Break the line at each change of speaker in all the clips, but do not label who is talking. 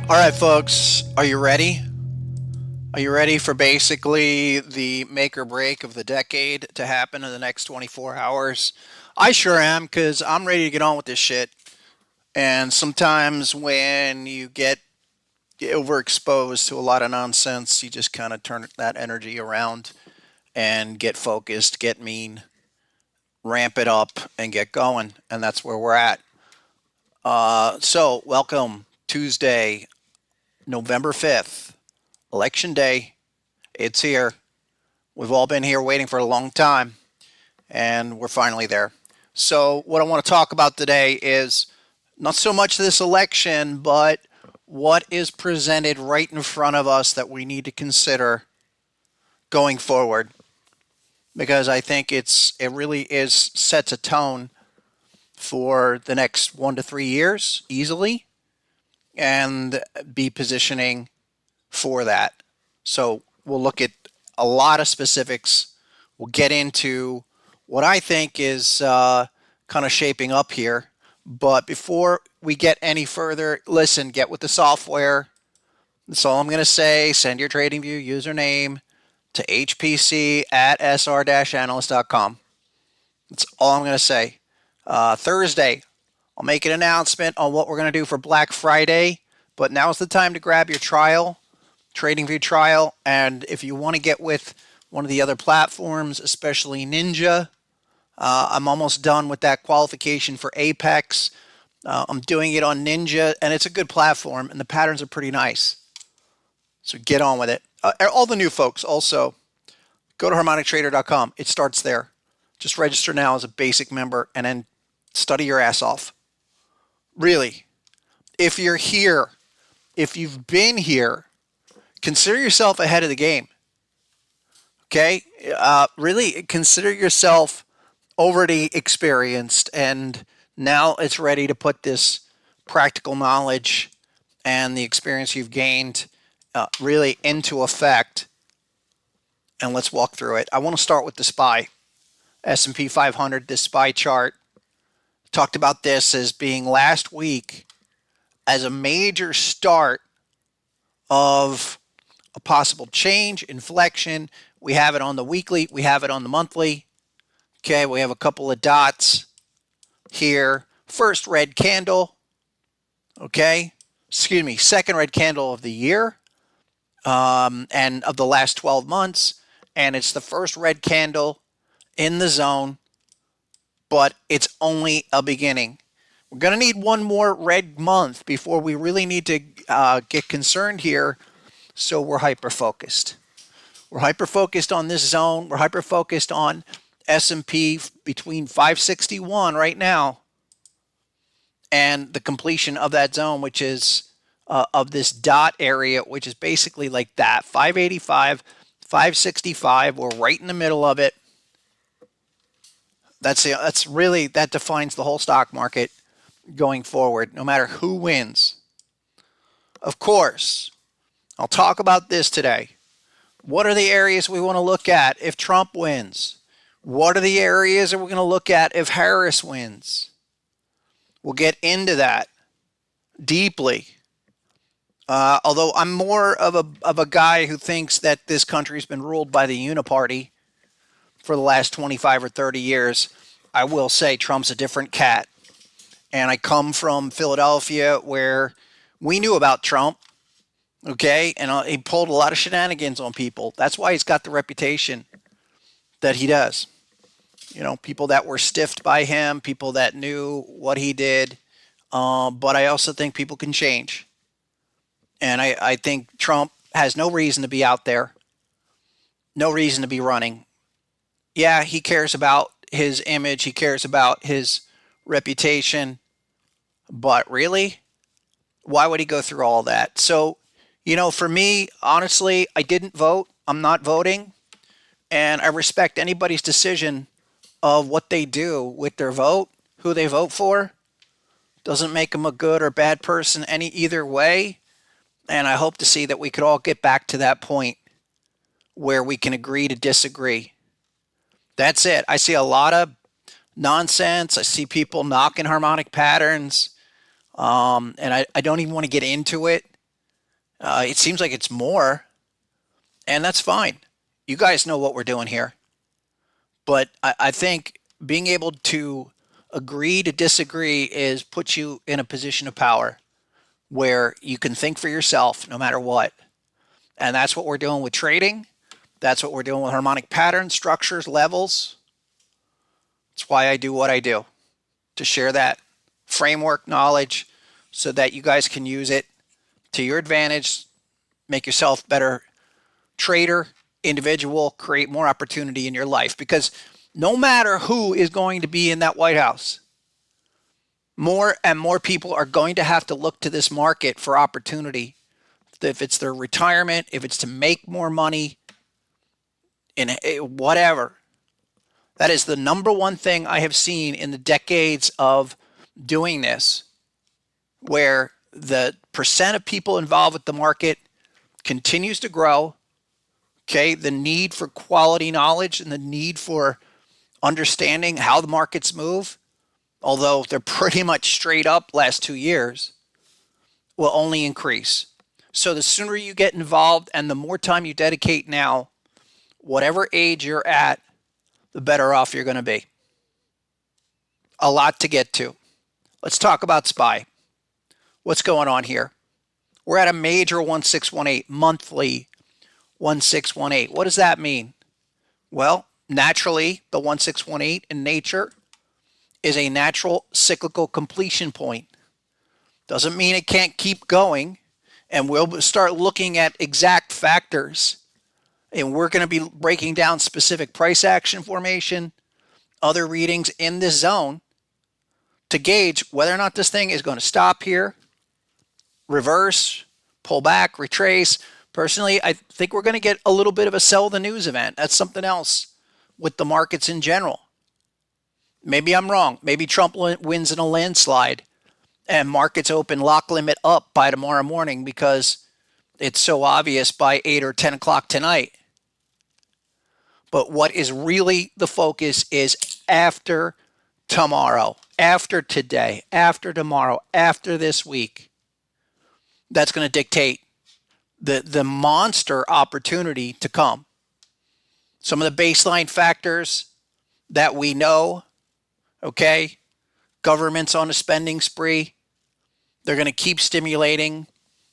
All right, folks, are you ready? Are you ready for basically the make or break of the decade to happen in the next 24 hours? I sure am because I'm ready to get on with this shit. And sometimes when you get overexposed to a lot of nonsense, you just kind of turn that energy around and get focused, get mean, ramp it up, and get going. And that's where we're at. So, welcome Tuesday, November 5th, Election Day. It's here. We've all been here waiting for a long time, and we're finally there. So, what I want to talk about today is not so much this election, but what is presented right in front of us that we need to consider going forward. Because I think it really is sets a tone for the next 1 to 3 years easily, and be positioning for that. So we'll look at a lot of specifics. We'll get into what I think is kind of shaping up here. But before we get any further, listen, get with the software. That's all I'm going to say. Send your TradingView username to hpc at sr-analyst.com. That's all I'm going to say. Thursday, I'll make an announcement on what we're going to do for Black Friday. But now's the time to grab your trial, TradingView trial. And if you want to get with one of the other platforms, especially Ninja, I'm almost done with that qualification for Apex. I'm doing it on Ninja, and it's a good platform, and the patterns are pretty nice. So get on with it. All the new folks also, go to harmonictrader.com. It starts there. Just register now as a basic member and then study your ass off. Really. If you're here, if you've been here, consider yourself ahead of the game. Okay? Really consider yourself already experienced, and now it's ready to put this practical knowledge and the experience you've gained really into effect. And let's walk through it. I want to start with the SPY, S&P 500, this SPY chart. Talked about this as being last week as a major start of a possible change, inflection. We have it on the weekly. We have it on the monthly. Okay, we have a couple of dots here. First red candle. Okay, excuse me, second red candle of the year and of the last 12 months. And it's the first red candle in the zone, but it's only a beginning. We're going to need one more red month before we really need to get concerned here. So we're hyper-focused. We're hyper-focused on this zone. We're hyper-focused on S&P between 561 right now and the completion of that zone, which is of this dot area, which is basically like that, 585, 565. We're right in the middle of it. That's really, that defines the whole stock market going forward, no matter who wins. Of course, I'll talk about this today. What are the areas we want to look at if Trump wins? What are the areas that we're going to look at if Harris wins? We'll get into that deeply. Although I'm more of a guy who thinks that this country's been ruled by the uniparty for the last 25 or 30 years, I will say Trump's a different cat. And I come from Philadelphia where we knew about Trump, okay? And he pulled a lot of shenanigans on people. That's why he's got the reputation that he does. You know, people that were stiffed by him, people that knew what he did. But I also think people can change. And I think Trump has no reason to be out there, no reason to be running. Yeah, he cares about his image. He cares about his reputation. But really, why would he go through all that? So, you know, for me, honestly, I didn't vote. I'm not voting. And I respect anybody's decision of what they do with their vote, who they vote for. Doesn't make them a good or bad person any either way. And I hope to see that we could all get back to that point where we can agree to disagree. That's it. I see a lot of nonsense. I see people knocking harmonic patterns. And I don't even want to get into it It seems like it's more, and that's fine. You guys know what we're doing here. But I think being able to agree to disagree is puts you in a position of power where you can think for yourself no matter what. And that's what we're doing with trading. That's what we're doing with harmonic patterns, structures, levels. That's why I do what I do, to share that framework knowledge so that you guys can use it to your advantage, make yourself better trader, individual, create more opportunity in your life. Because no matter who is going to be in that White House, more and more people are going to have to look to this market for opportunity. If it's their retirement, if it's to make more money, in whatever. That is the number one thing I have seen in the decades of doing this, where the percent of people involved with the market continues to grow. Okay, the need for quality knowledge and the need for understanding how the markets move, although they're pretty much straight up last 2 years, will only increase. So the sooner you get involved and the more time you dedicate now, whatever age you're at, the better off you're going to be. A lot to get to. Let's talk about SPY. What's going on here? We're at a major 1618, monthly 1618. What does that mean? Well, naturally, the 1618 in nature is a natural cyclical completion point. Doesn't mean it can't keep going, and we'll start looking at exact factors. And we're going to be breaking down specific price action formation, other readings in this zone to gauge whether or not this thing is going to stop here, reverse, pull back, retrace. Personally, I think we're going to get a little bit of a sell the news event. That's something else with the markets in general. Maybe I'm wrong. Maybe Trump wins in a landslide and markets open lock limit up by tomorrow morning because it's so obvious by 8 or 10 o'clock tonight. But what is really the focus is after tomorrow, after today, after tomorrow, after this week. That's going to dictate the monster opportunity to come. Some of the baseline factors that we know, okay, government's on a spending spree. They're going to keep stimulating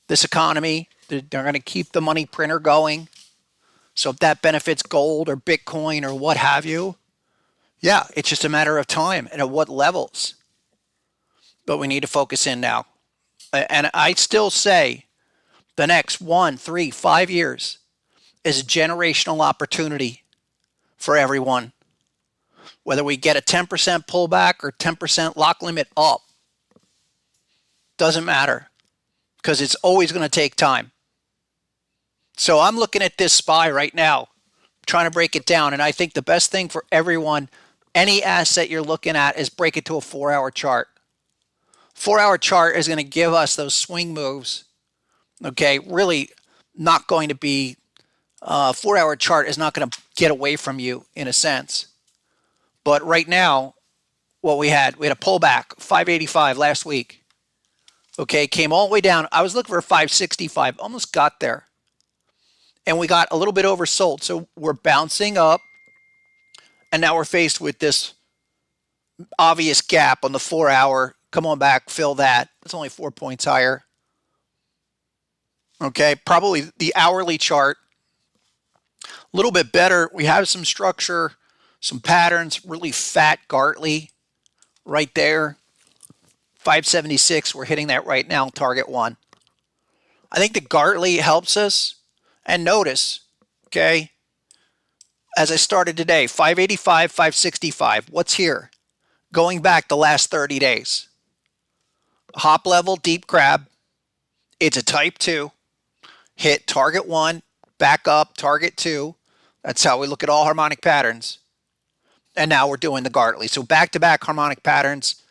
this economy. They're going to keep the money printer going. So if that benefits gold or Bitcoin or what have you, yeah, it's just a matter of time and at what levels. But we need to focus in now. And I still say the next 1, 3, 5 years is a generational opportunity for everyone. Whether we get a 10% pullback or 10% lock limit up, doesn't matter because it's always going to take time. So I'm looking at this SPY right now, trying to break it down. And I think the best thing for everyone, any asset you're looking at, is break it to a 4-hour chart. 4-hour chart is going to give us those swing moves. Okay, really not going to be, 4-hour chart is not going to get away from you in a sense. But right now, what we had a pullback, 585 last week. Okay, came all the way down. I was looking for 565, almost got there. And we got a little bit oversold. So we're bouncing up. And now we're faced with this obvious gap on the 4-hour. Come on back, fill that. It's only 4 points higher. Okay, probably the hourly chart. A little bit better. We have some structure, some patterns, really fat Gartley right there. 576, we're hitting that right now, target 1. I think the Gartley helps us. And notice, okay, as I started today, 585, 565. What's here? Going back the last 30 days. Hop level, deep crab. It's a type 2. Hit target 1, back up, target 2. That's how we look at all harmonic patterns. And now we're doing the Gartley. So back-to-back harmonic patterns.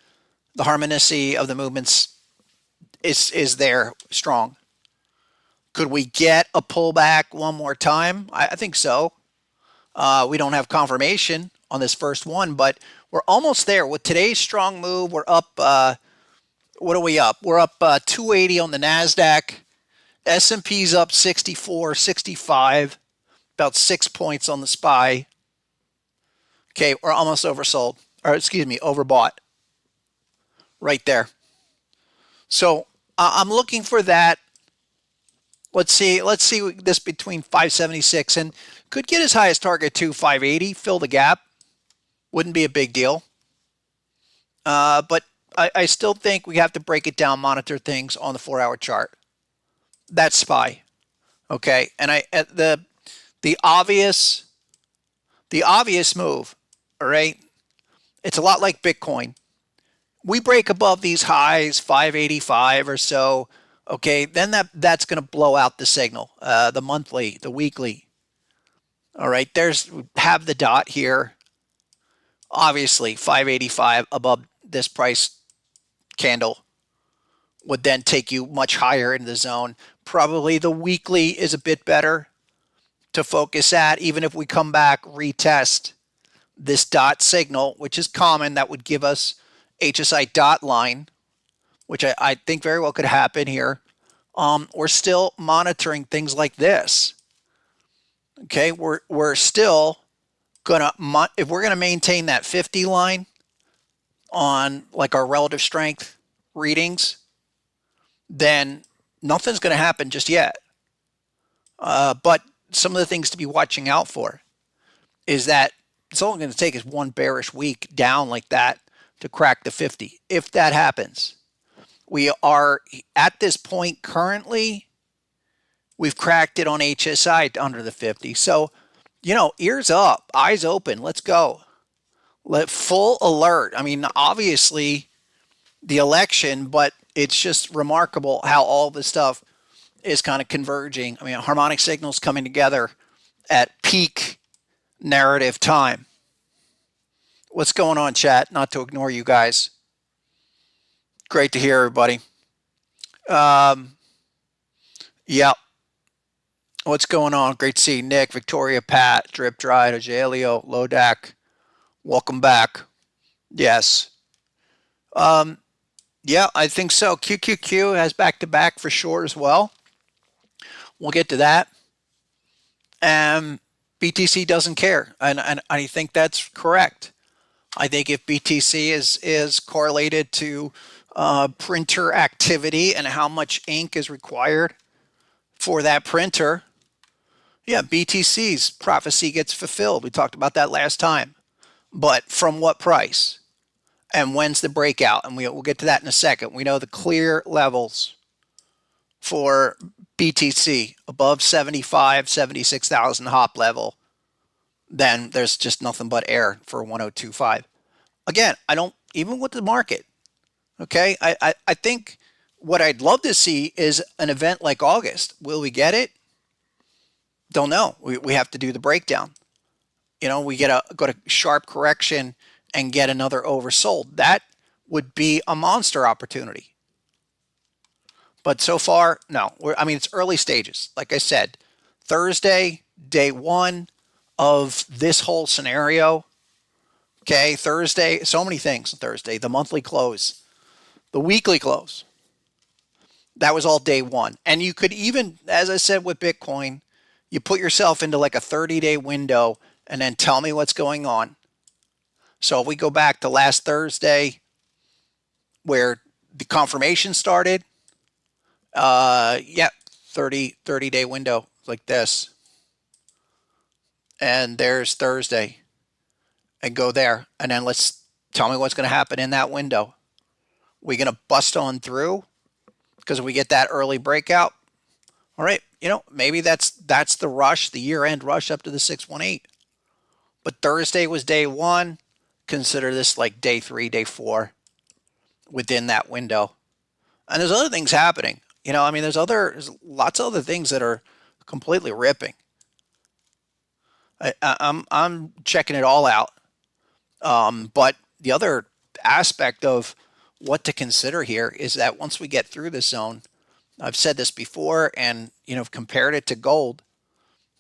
The harmony of the movements is there strong. Could we get a pullback one more time? I think so. We don't have confirmation on this first one, but we're almost there. With today's strong move, we're up, what are we up? We're up 280 on the NASDAQ, S&P's up 64, 65, about 6 points on the SPY. Okay, we're almost oversold, or excuse me, overbought right there. So I'm looking for that. Let's see this between 576 and could get as high as target to 580, fill the gap. Wouldn't be a big deal. But I still think we have to break it down, monitor things on the 4-hour chart. That's SPY. Okay, and the obvious move, all right? It's a lot like Bitcoin. We break above these highs, 585 or so, okay, then that's going to blow out the signal, the monthly, the weekly. All right, have the dot here. Obviously, 585 above this price candle would then take you much higher in the zone. Probably the weekly is a bit better to focus at, even if we come back, retest this dot signal, which is common. That would give us HSI dot line, which I think very well could happen here. We're still monitoring things like this. Okay, we're still gonna, if we're gonna maintain that 50 line on like our relative strength readings, then nothing's gonna happen just yet. But some of the things to be watching out for is that it's only going to take us one bearish week down like that to crack the 50. If that happens, we are at this point currently, we've cracked it on HSI under the 50. So, ears up, eyes open, let's go. Full alert. I mean, obviously the election, but it's just remarkable how all this stuff is kind of converging. I mean, harmonic signals coming together at peak narrative time. What's going on, chat? Not to ignore you guys. Great to hear everybody. Yeah. What's going on? Great to see Nick, Victoria, Pat, Drip Dried, Agelio, Lodak. Welcome back. Yes. Yeah, I think so. QQQ has back-to-back for sure as well. We'll get to that. BTC doesn't care, and I think that's correct. I think if BTC is correlated to printer activity and how much ink is required for that printer, yeah, BTC's prophecy gets fulfilled. We talked about that last time. But from what price? And when's the breakout? And we'll get to that in a second. We know the clear levels for BTC above 75, 76,000 hop level. Then there's just nothing but air for 1025. Again, I don't, even with the market, okay, I think what I'd love to see is an event like August. Will we get it? Don't know. We have to do the breakdown. We go to sharp correction and get another oversold. That would be a monster opportunity. But so far, no. It's early stages. Like I said, Thursday, day one of this whole scenario. Okay, Thursday, so many things on Thursday. The monthly close, the weekly close. That was all day one. And you could even, as I said with Bitcoin, you put yourself into like a 30-day window and then tell me what's going on. So if we go back to last Thursday where the confirmation started, 30-day window like this. And there's Thursday. And go there. And then tell me what's going to happen in that window. We going to bust on through because we get that early breakout. All right, maybe that's the rush, the year-end rush up to the 618. But Thursday was day one. Consider this like day 3, day 4 within that window. And there's other things happening. There's lots of other things that are completely ripping. I'm checking it all out. But the other aspect of what to consider here is that once we get through this zone, I've said this before and, compared it to gold,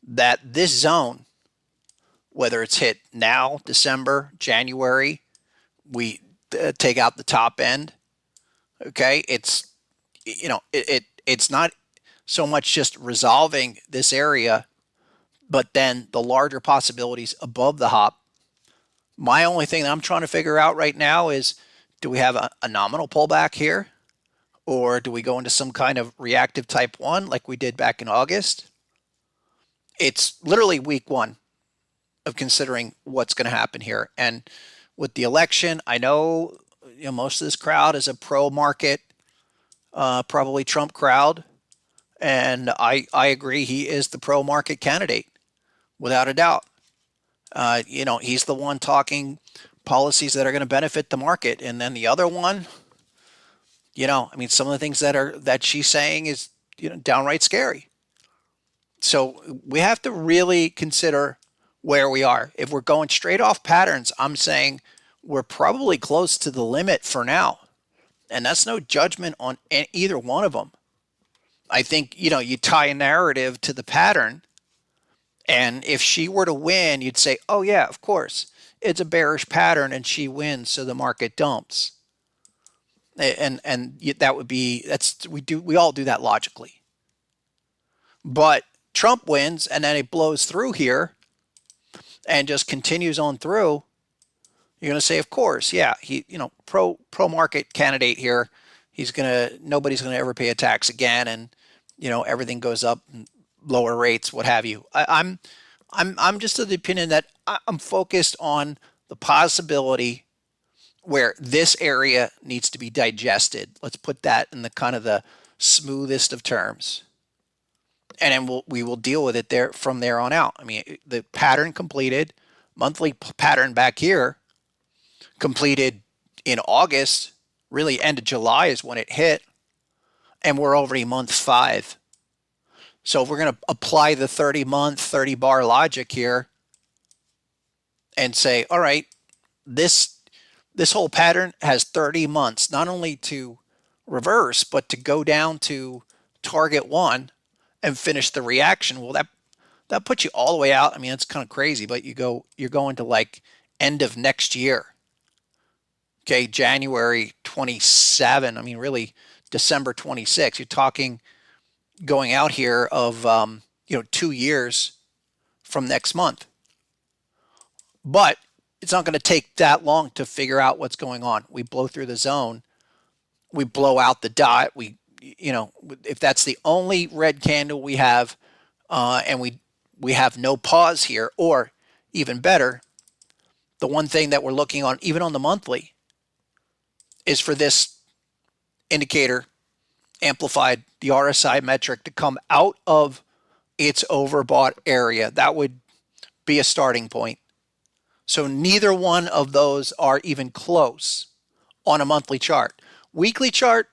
that this zone, whether it's hit now, December, January, we take out the top end. Okay. It's not so much just resolving this area, but then the larger possibilities above the hop. My only thing that I'm trying to figure out right now is, do we have a nominal pullback here? Or do we go into some kind of reactive type 1 like we did back in August? It's literally week 1 of considering what's going to happen here. And with the election, I know, most of this crowd is a pro-market, probably Trump crowd. And I agree he is the pro-market candidate, without a doubt. He's the one talking policies that are going to benefit the market. And then the other one, some of the things that she's saying is, downright scary. So we have to really consider where we are. If we're going straight off patterns, I'm saying we're probably close to the limit for now. And that's no judgment on either one of them. I think, you tie a narrative to the pattern. And if she were to win, you'd say, oh yeah, of course, it's a bearish pattern and she wins, so the market dumps. And that would be, we all do that logically. But Trump wins and then it blows through here and just continues on through. You're going to say, of course, yeah, he, pro market candidate here. Nobody's going to ever pay a tax again, and everything goes up, and lower rates, what have you. I'm just of the opinion that I'm focused on the possibility where this area needs to be digested. Let's put that in the kind of the smoothest of terms. And then we will deal with it there from there on out. I mean, the pattern completed, monthly pattern back here, completed in August, really end of July is when it hit, and we're already month 5. So if we're going to apply the 30-month, 30-bar logic here and say, all right, this whole pattern has 30 months, not only to reverse, but to go down to target 1 and finish the reaction. Well, that puts you all the way out. I mean, it's kind of crazy, but you're going to like end of next year. Okay, January 27. I mean, really December 26. You're talking going out here of 2 years from next month. But it's not going to take that long to figure out what's going on. We blow through the zone, we blow out the dot. If that's the only red candle we have, and we have no pause here, or even better, the one thing that we're looking on, even on the monthly, is for this indicator amplified, the RSI metric, to come out of its overbought area. That would be a starting point. So neither one of those are even close on a monthly chart. Weekly chart,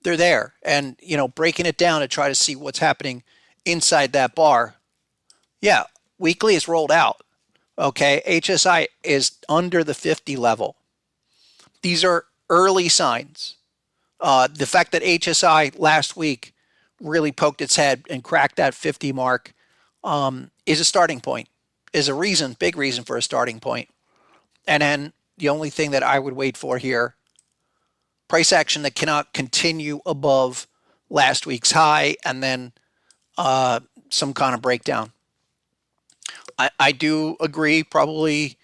they're there. And, breaking it down to try to see what's happening inside that bar. Yeah, weekly is rolled out. Okay, HSI is under the 50 level. These are early signs. The fact that HSI last week really poked its head and cracked that 50 mark is a starting point, is a big reason for a starting point. And then the only thing that I would wait for here, price action that cannot continue above last week's high, and then some kind of breakdown. I do agree, probably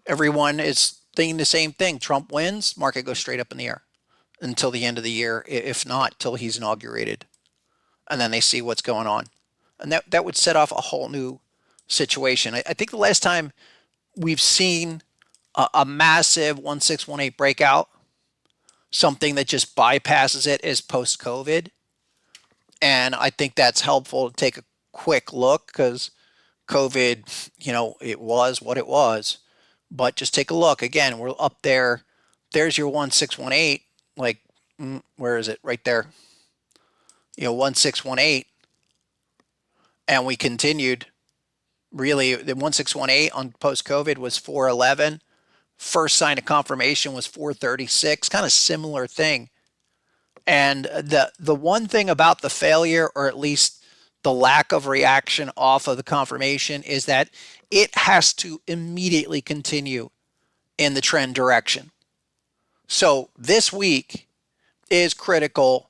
everyone is thinking the same thing. Trump wins, market goes straight up in the air until the end of the year, if not till he's inaugurated. And then they see what's going on. And that would set off a whole new situation. I think the last time we've seen a massive 1618 breakout, something that just bypasses it, is post-COVID. And I think that's helpful to take a quick look, because COVID, it was what it was. But just take a look. Again, we're up there. There's your 1618. Like, where is it? Right there. 1618. And we continued. Really, the 1618 on post-COVID was 411. First sign of confirmation was 436. Kind of similar thing. And the one thing about the failure, or at least the lack of reaction off of the confirmation, is that it has to immediately continue in the trend direction. So this week is critical.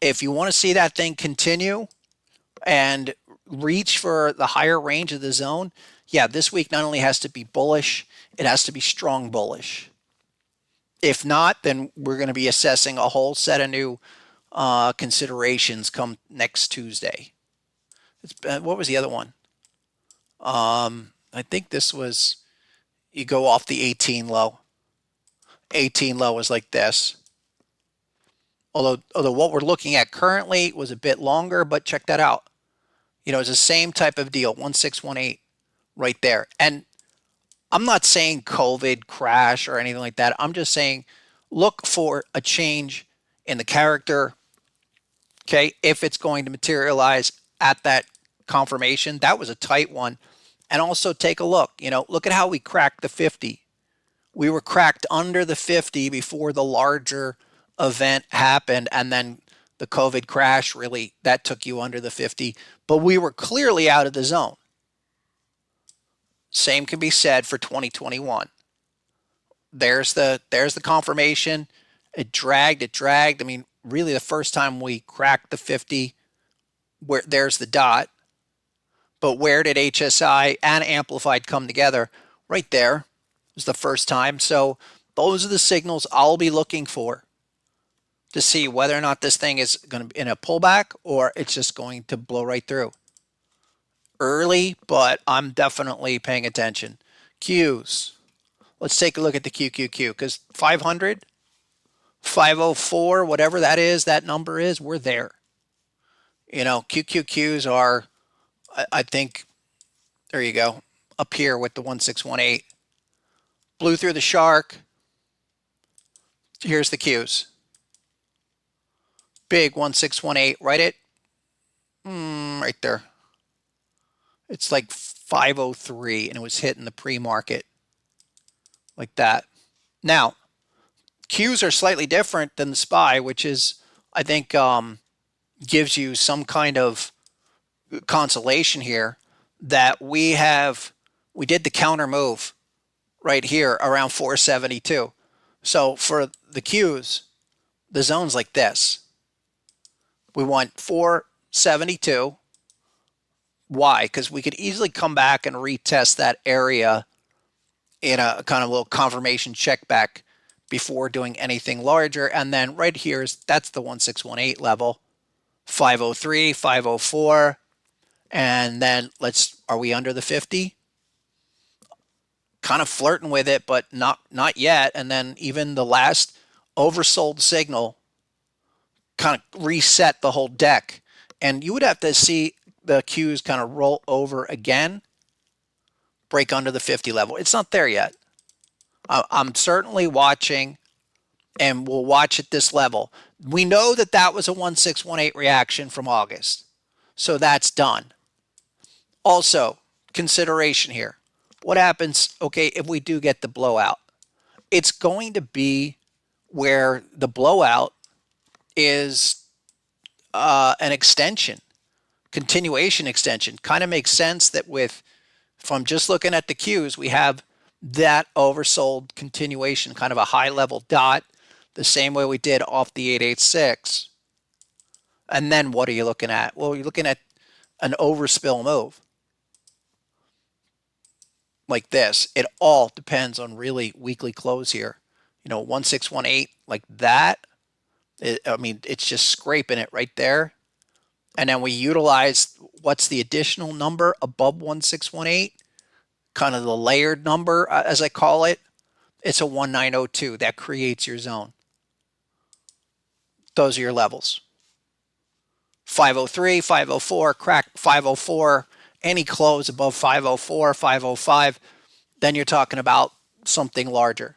If you want to see that thing continue, and reach for the higher range of the zone, yeah, this week not only has to be bullish, it has to be strong bullish. If not, then we're going to be assessing a whole set of new considerations come next Tuesday. What was the other one? I think this was, you go off the 18 low. 18 low was like this. Although what we're looking at currently was a bit longer, but check that out. It's the same type of deal, 1618 right there. And I'm not saying COVID crash or anything like that. I'm just saying look for a change in the character. Okay, if it's going to materialize at that confirmation. That was a tight one. And also take a look. Look at how we cracked the 50. We were cracked under the 50 before the larger event happened, and then the COVID crash really, that took you under the 50. But we were clearly out of the zone. Same can be said for 2021. There's the confirmation. It dragged. I mean, really the first time we cracked the 50, where there's the dot. But where did HSI and Amplified come together? Right there was the first time. So those are the signals I'll be looking for to see whether or not this thing is going to be in a pullback or it's just going to blow right through. Early, but I'm definitely paying attention. Qs. Let's take a look at the QQQ, because 500, 504, whatever that number is, we're there. QQQs are, I think, there you go, up here with the 1618. Blew through the shark. Here's the Qs. Big 1618, right there. It's like 503, and it was hitting the pre-market like that. Now, Qs are slightly different than the SPY, which is, I think, gives you some kind of consolation here that we did the counter move right here around 472. So for the Qs, the zone's like this. We want 472. Why? Because we could easily come back and retest that area in a kind of little confirmation check back before doing anything larger. And then right here that's the 1618 level, 503, 504. And then are we under the 50? Kind of flirting with it, but not yet. And then even the last oversold signal kind of reset the whole deck. And you would have to see the Qs kind of roll over again, break under the 50 level. It's not there yet. I'm certainly watching, and we'll watch at this level. We know that was a 1618 reaction from August. So that's done. Also, consideration here. What happens, if we do get the blowout? It's going to be where the blowout is an extension, continuation extension. Kind of makes sense that if I'm just looking at the Qs, we have that oversold continuation, kind of a high level dot, the same way we did off the 886. And then what are you looking at? Well, you're looking at an overspill move like this. It all depends on really weekly close here. 1618 like that. It's just scraping it right there. And then we utilize what's the additional number above 1618, kind of the layered number, as I call it. It's a 1902. That creates your zone. Those are your levels. 503, 504, crack 504, any close above 504, 505, then you're talking about something larger.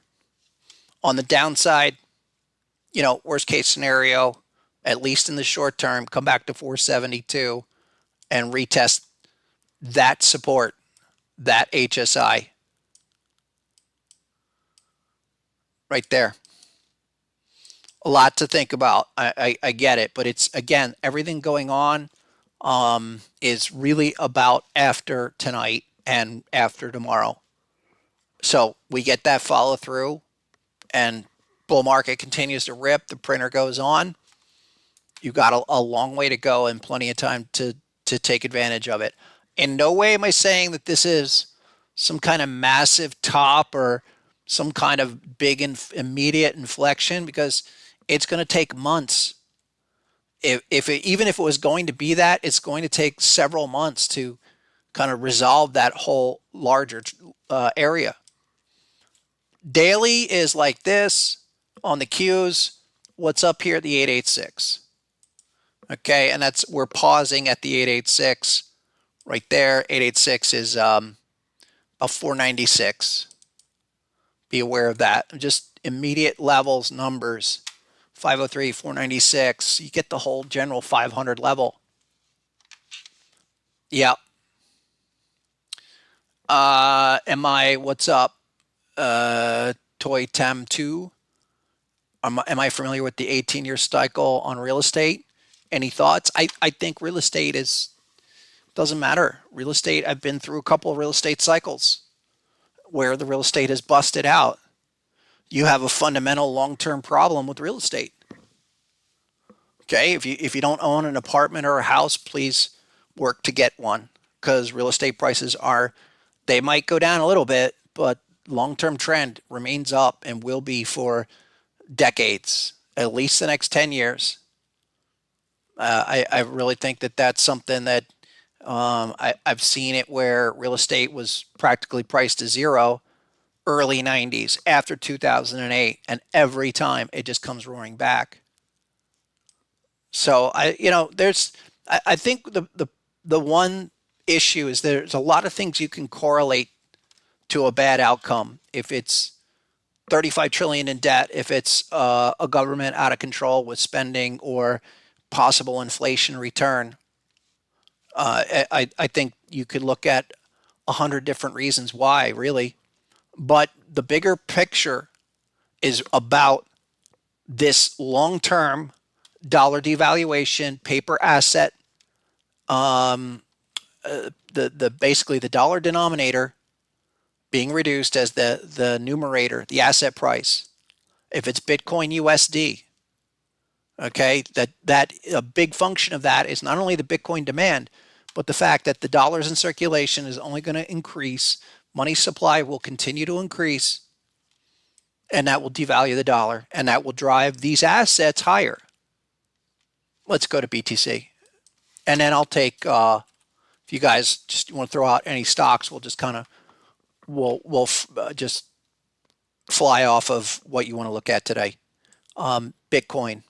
On the downside, worst case scenario, at least in the short term, come back to 472 and retest that support, that HSI. Right there. A lot to think about. I get it, but it's, again, everything going on is really about after tonight and after tomorrow. So we get that follow through and bull market continues to rip, the printer goes on. You've got a long way to go and plenty of time to to take advantage of it. In no way am I saying that this is some kind of massive top or some kind of big immediate inflection, because it's going to take months. Even if it was going to be that, it's going to take several months to kind of resolve that whole larger area. Daily is like this on the Qs. What's up here at the 886? Okay, and we're pausing at the 886 right there. 886 is about 496. Be aware of that. Just immediate levels, numbers. 503, 496. You get the whole general 500 level. Yep. What's up? Toy Tem 2. Am I familiar with the 18-year cycle on real estate? Any thoughts? I think real estate doesn't matter. Real estate, I've been through a couple of real estate cycles where the real estate has busted out. You have a fundamental long-term problem with real estate. Okay, if you don't own an apartment or a house, please work to get one, because real estate prices they might go down a little bit, but long-term trend remains up and will be for decades, at least the next 10 years. I really think that that's something that I've seen it where real estate was practically priced to zero early 90s, after 2008, and every time it just comes roaring back. So I think the one issue is there's a lot of things you can correlate to a bad outcome. If it's 35 trillion in debt, if it's a government out of control with spending, or possible inflation return, I think you could look at 100 different reasons why, really. But the bigger picture is about this long-term dollar devaluation, paper asset, basically the dollar denominator being reduced as the numerator, the asset price. If it's Bitcoin USD, okay, that a big function of that is not only the Bitcoin demand, but the fact that the dollars in circulation is only going to increase. Money supply will continue to increase, and that will devalue the dollar, and that will drive these assets higher. Let's go to BTC, and then I'll take. If you guys just want to throw out any stocks, we'll just kind of just fly off of what you want to look at today. Bitcoin,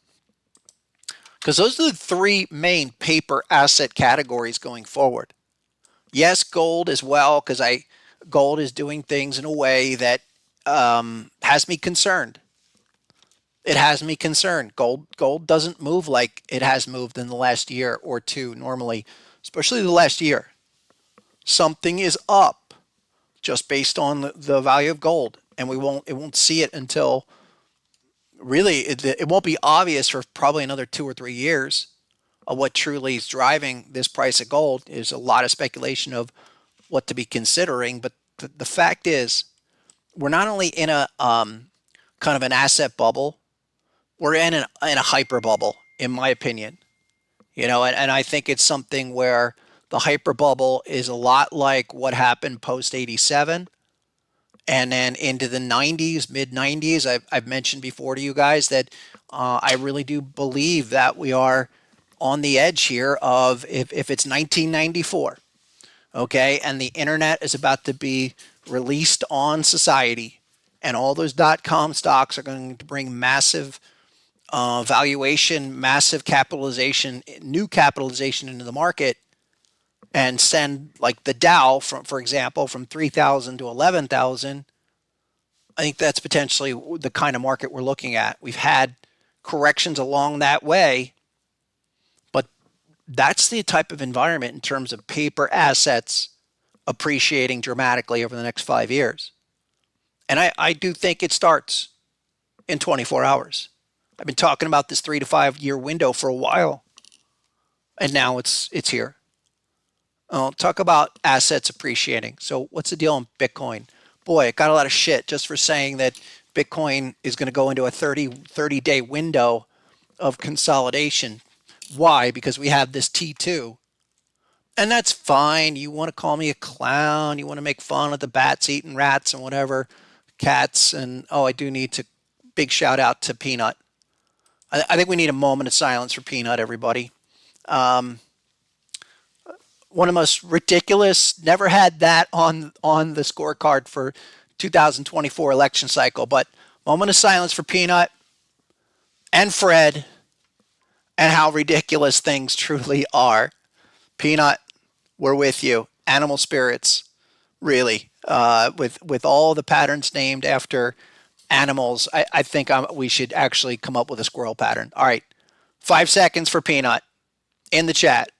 because those are the three main paper asset categories going forward. Yes, gold as well, because gold is doing things in a way that has me concerned. It has me concerned. Gold doesn't move like it has moved in the last year or two normally, especially the last year. Something is up just based on the value of gold, and it won't see it until really it won't be obvious for probably another 2 or 3 years of what truly is driving this price of gold. There's a lot of speculation of what to be considering, but the fact is, we're not only in a kind of an asset bubble, we're in a hyper bubble, in my opinion. And I think it's something where the hyper bubble is a lot like what happened post 87, and then into the 90s, mid 90s. I've mentioned before to you guys that I really do believe that we are on the edge here of if it's 1994. Okay, and the internet is about to be released on society, and all those .com stocks are going to bring massive valuation, massive capitalization, new capitalization into the market, and send like the Dow for example, from 3,000 to 11,000. I think that's potentially the kind of market we're looking at. We've had corrections along that way, but that's the type of environment in terms of paper assets appreciating dramatically over the next 5 years. And I do think it starts in 24 hours. I've been talking about this 3 to 5 year window for a while, and now it's here. I'll talk about assets appreciating. So what's the deal on Bitcoin? Boy, it got a lot of shit just for saying that Bitcoin is going to go into a 30-day window of consolidation. Why? Because we have this T2 And that's fine. You want to call me a clown. You want to make fun of the bats eating rats and whatever, cats. And oh, I do need to big shout out to Peanut. I think we need a moment of silence for Peanut, everybody. Um, One of the most ridiculous. Never had that on the scorecard for 2024 election cycle, but moment of silence for Peanut and Fred and how ridiculous things truly are. Peanut, we're with you. Animal spirits, really. With all the patterns named after animals, I think we should actually come up with a squirrel pattern. All right, 5 seconds for Peanut in the chat.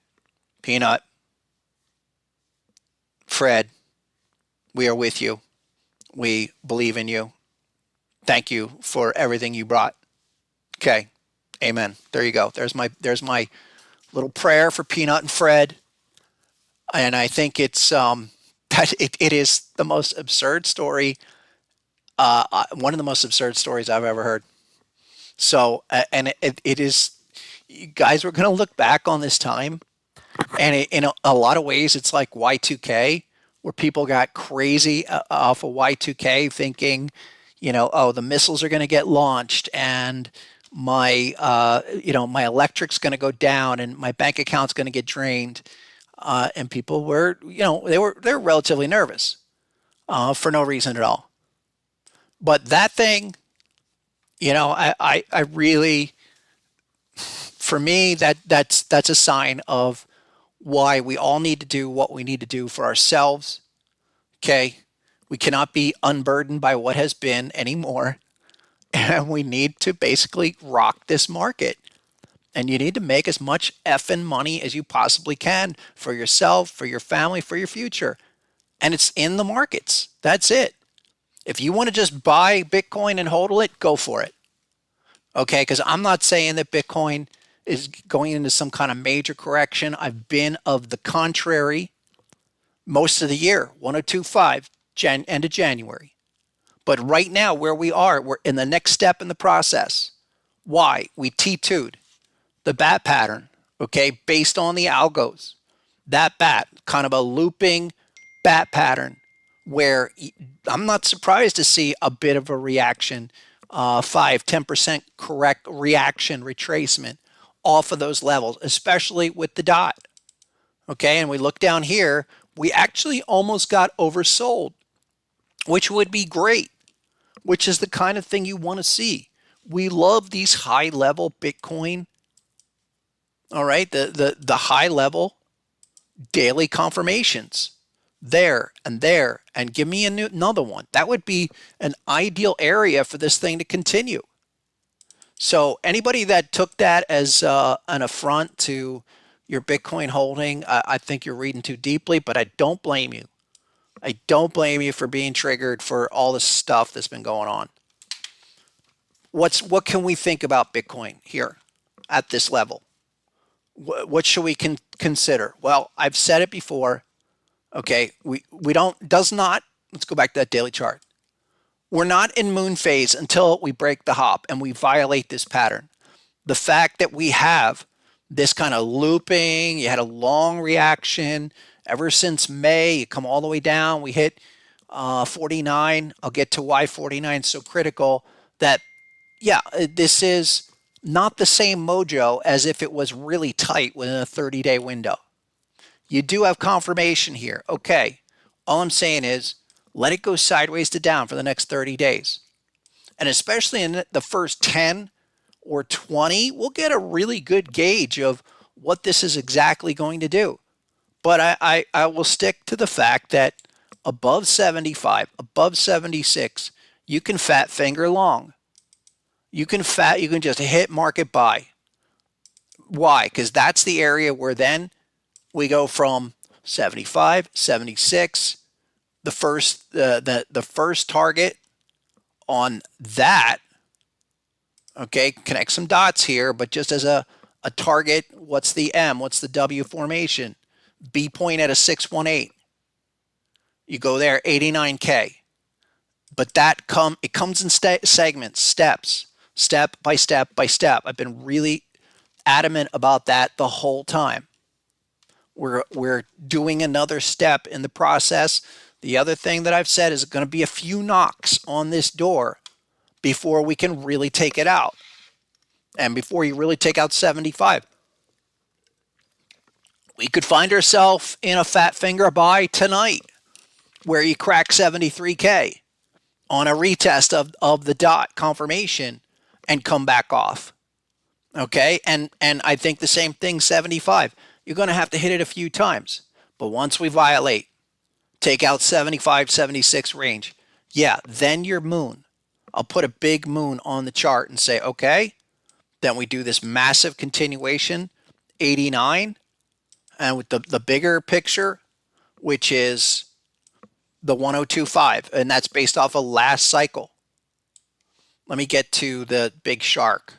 Peanut, Fred, we are with you. We believe in you. Thank you for everything you brought. Okay, amen. There you go. There's my little prayer for Peanut and Fred. And I think it's that it is the most absurd story, one of the most absurd stories I've ever heard. So, and it is, you guys, we're going to look back on this time, and in a lot of ways, it's like Y2K, where people got crazy off of Y2K, thinking, oh, the missiles are going to get launched, and my electric's going to go down, and my bank account's going to get drained. And people were, they were relatively nervous for no reason at all. But that thing, I really, for me, that's a sign of why we all need to do what we need to do for ourselves. Okay, we cannot be unburdened by what has been anymore, and we need to basically rock this market. And you need to make as much effing money as you possibly can for yourself, for your family, for your future. And it's in the markets. That's it. If you want to just buy Bitcoin and hodl it, go for it. Okay, because I'm not saying that Bitcoin is going into some kind of major correction. I've been of the contrary most of the year, 1025, end of January. But right now, where we are, we're in the next step in the process. Why? We T2'd the bat pattern, okay, based on the algos. That bat, kind of a looping bat pattern, where I'm not surprised to see a bit of a reaction, 5-10% correct reaction retracement off of those levels, especially with the dot. Okay, and we look down here, we actually almost got oversold, which would be great, which is the kind of thing you want to see. We love these high level Bitcoin, all right, the high level daily confirmations there, and give me another one. That would be an ideal area for this thing to continue. So anybody that took that as an affront to your Bitcoin holding, I think you're reading too deeply, but I don't blame you. I don't blame you for being triggered for all this stuff that's been going on. What can we think about Bitcoin here at this level? What should we consider? Well, I've said it before. Okay, we don't, let's go back to that daily chart. We're not in moon phase until we break the hop and we violate this pattern. The fact that we have this kind of looping, you had a long reaction ever since May, you come all the way down, we hit 49. I'll get to why 49 is so critical. That, yeah, this is not the same mojo as if it was really tight within a 30-day window. You do have confirmation here. Okay, all I'm saying is let it go sideways to down for the next 30 days. And especially in the first 10 or 20, we'll get a really good gauge of what this is exactly going to do. But I will stick to the fact that above 75, above 76, you can fat finger long. You can just hit market buy. Why? Because that's the area where then we go from 75, 76, the first target on that. Okay, connect some dots here, but just as a target, what's the M? What's the W formation? B point at a 618. You go there, 89K. But it comes in segments, steps, step by step by step. I've been really adamant about that the whole time. We're doing another step in the process. The other thing that I've said is going to be a few knocks on this door before we can really take it out. And before you really take out 75, we could find ourselves in a fat finger buy tonight where you crack 73K on a retest of the dot confirmation and come back off. Okay, and I think the same thing 75. You're going to have to hit it a few times. But once we violate, take out 75, 76 range, yeah, then your moon. I'll put a big moon on the chart and say, okay, then we do this massive continuation, 89, and with the bigger picture, which is the 1025, and that's based off of last cycle. Let me get to the big shark,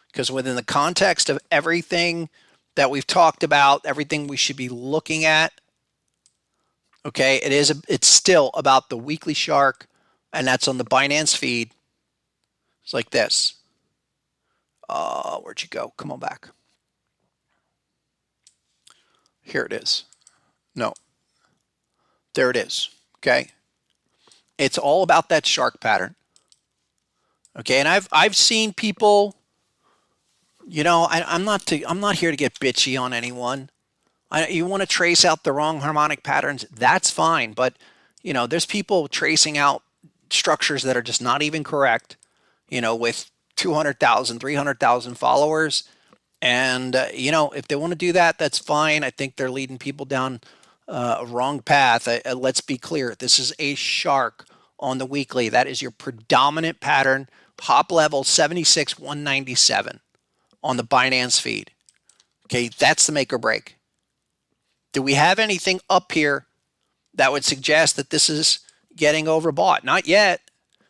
because within the context of everything that we've talked about, everything we should be looking at, okay, it's still about the weekly shark, and that's on the Binance feed. It's like this. Where'd you go? Come on back. Here it is. No. There it is. Okay. It's all about that shark pattern. Okay, and I've seen people, you know, I'm not here to get bitchy on anyone. You want to trace out the wrong harmonic patterns, that's fine, but you know, there's people tracing out structures that are just not even correct, you know, with 200,000, 300,000 followers. And, you know, if they want to do that, that's fine. I think they're leading people down a wrong path. Let's be clear. This is a shark on the weekly. That is your predominant pattern. Hop level 76, 197 on the Binance feed. Okay, that's the make or break. Do we have anything up here that would suggest that this is getting overbought? Not yet.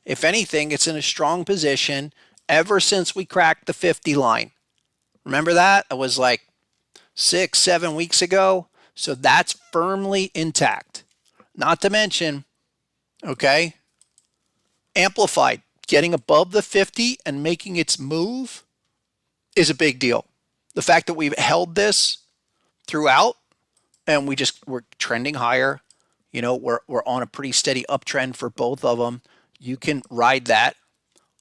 If anything, it's in a strong position ever since we cracked the 50 line. Remember that? It was like 6-7 weeks ago. So that's firmly intact. Not to mention, okay, amplified, getting above the 50 and making its move is a big deal. The fact that we've held this throughout and we're trending higher, you know, we're on a pretty steady uptrend for both of them. You can ride that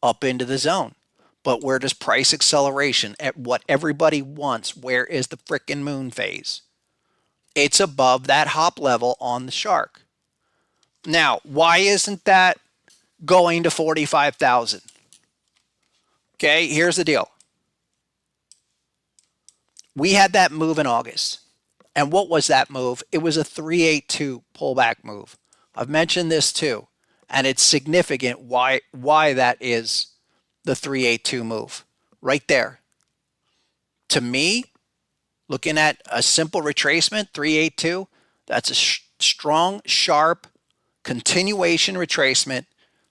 up into the zone. But where does price acceleration at what everybody wants? Where is the frickin' moon phase? It's above that hop level on the shark. Now, why isn't that going to 45,000? Okay, here's the deal. We had that move in August. And what was that move? It was a 382 pullback move. I've mentioned this too. And it's significant why that is the 382 move. Right there. To me, looking at a simple retracement, 382, that's a strong, sharp continuation retracement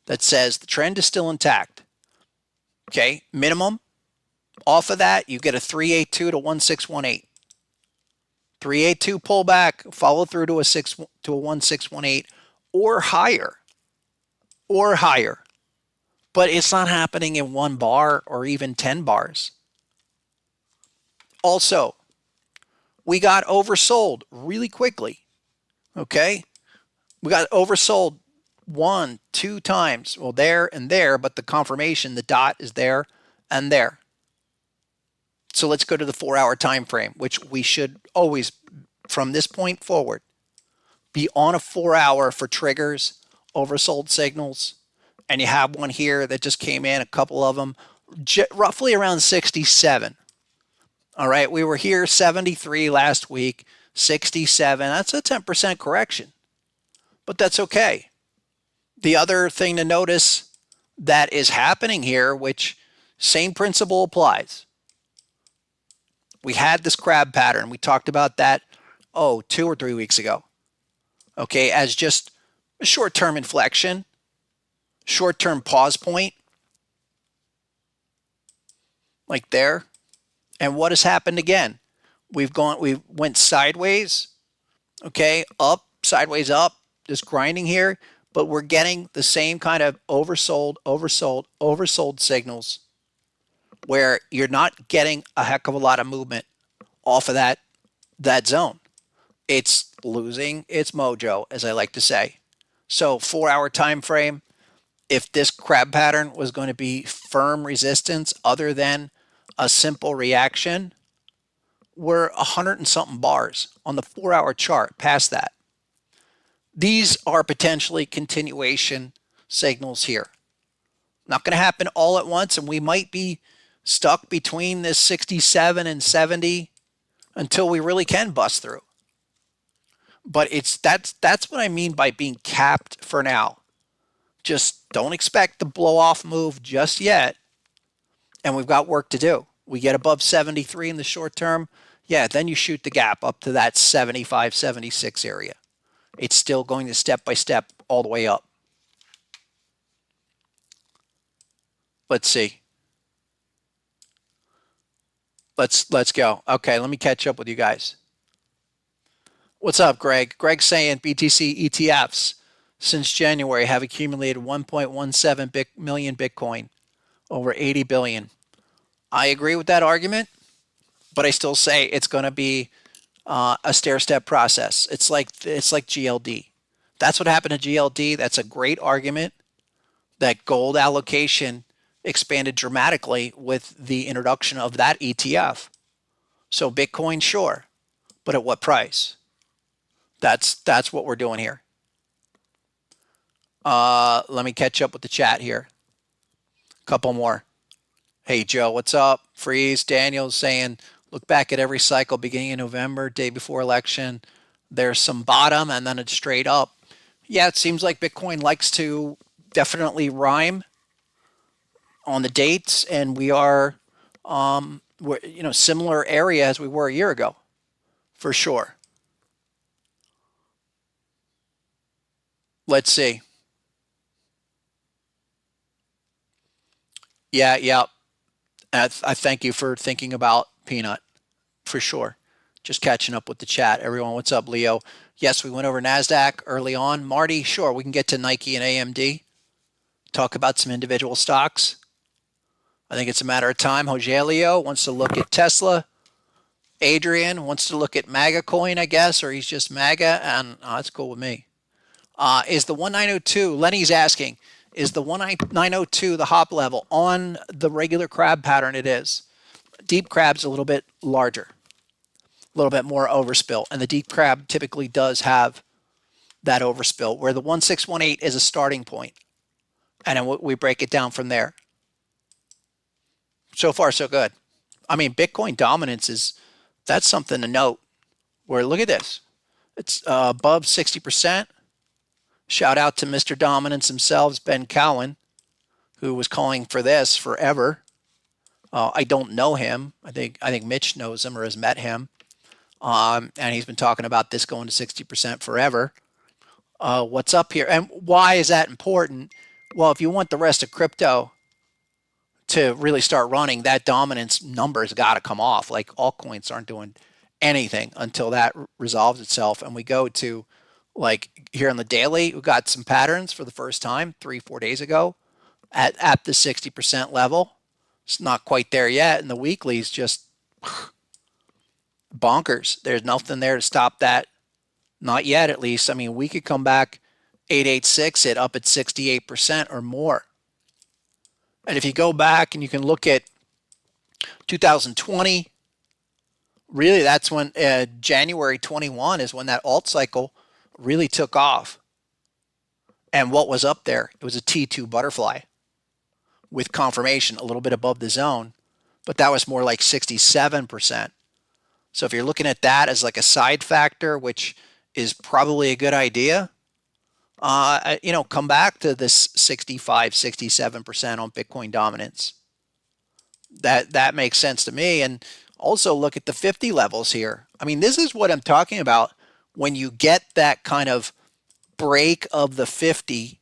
that says the trend is still intact. Okay, minimum. Off of that, you get a 382 to 1618. 382 pullback, follow through to a 1618 or higher. Or higher. But it's not happening in 1 bar or even 10 bars. Also, we got oversold really quickly. Okay? We got oversold 1, 2 times. Well, there and there, but the confirmation, the dot is there and there. So let's go to the 4-hour time frame, which we should always, from this point forward, be on a 4-hour for triggers, oversold signals. And you have one here that just came in, a couple of them, roughly around 67. All right, we were here 73 last week, 67. That's a 10% correction, but that's okay. The other thing to notice that is happening here, which same principle applies. We had this crab pattern. We talked about that, 2 or 3 weeks ago. Okay, as just a short-term inflection, short-term pause point, like there. And what has happened again? We went sideways, okay, up, sideways up, just grinding here, but we're getting the same kind of oversold signals where you're not getting a heck of a lot of movement off of that zone. it's losing its mojo, as I like to say. So 4 hour time frame, if this crab pattern was going to be firm resistance other than a simple reaction, we're 100 and something bars on the 4 hour chart past that. These are potentially continuation signals here. Not going to happen all at once, and we might be stuck between this 67 and 70 until we really can bust through. But that's what I mean by being capped for now. Just don't expect the blow off move just yet. And we've got work to do. We get above 73 in the short term. Yeah, then you shoot the gap up to that 75, 76 area. It's still going to step by step all the way up. Let's see. Let's go. Okay, let me catch up with you guys. What's up, Greg? Greg's saying BTC ETFs since January have accumulated 1.17 million Bitcoin, over 80 billion. I agree with that argument, but I still say it's going to be a stair-step process. It's like GLD. That's what happened to GLD. That's a great argument that gold allocation expanded dramatically with the introduction of that ETF. So Bitcoin, sure, but at what price? That's what we're doing here. Let me catch up with the chat here. A couple more. Hey, Joe, what's up? Freeze. Daniel's saying, look back at every cycle beginning in November, day before election. There's some bottom and then it's straight up. Yeah, it seems like Bitcoin likes to definitely rhyme on the dates, and we are, we're, similar area as we were a year ago, for sure. Let's see. Yeah. I thank you for thinking about Peanut, for sure. Just catching up with the chat. Everyone, what's up, Leo? Yes, we went over NASDAQ early on. Marty, sure, we can get to Nike and AMD. Talk about some individual stocks. I think it's a matter of time. Rogelio wants to look at Tesla. Adrian wants to look at MAGA coin, I guess, or he's just MAGA, and that's cool with me. Is the 1902, Lenny's asking, is the 1902 the hop level on the regular crab pattern? It is. Deep crab's a little bit larger, a little bit more overspill, and the deep crab typically does have that overspill, where the 1618 is a starting point, and then we break it down from there. So far, so good. I mean, Bitcoin dominance that's something to note. Where look at this, it's above 60%. Shout out to Mr. Dominance himself, Ben Cowan, who was calling for this forever. I don't know him. I think Mitch knows him or has met him, and he's been talking about this going to 60% forever. What's up here, and why is that important? Well, if you want the rest of crypto to really start running, that dominance number's got to come off. Like altcoins aren't doing anything until that resolves itself, and we go to, like here on the daily, we got some patterns for the first time 3-4 days ago at the 60% level. It's not quite there yet, and the weekly's just bonkers. There's nothing there to stop that. Not yet, at least. I mean, we could come back 886 it up at 68% or more. And if you go back and you can look at 2020, really that's when January 21 is when that alt cycle really took off. And what was up there? It was a T2 butterfly with confirmation a little bit above the zone, but that was more like 67%. So if you're looking at that as like a side factor, which is probably a good idea, come back to this 65, 67% on Bitcoin dominance. That makes sense to me. And also look at the 50 levels here. I mean, this is what I'm talking about when you get that kind of break of the 50,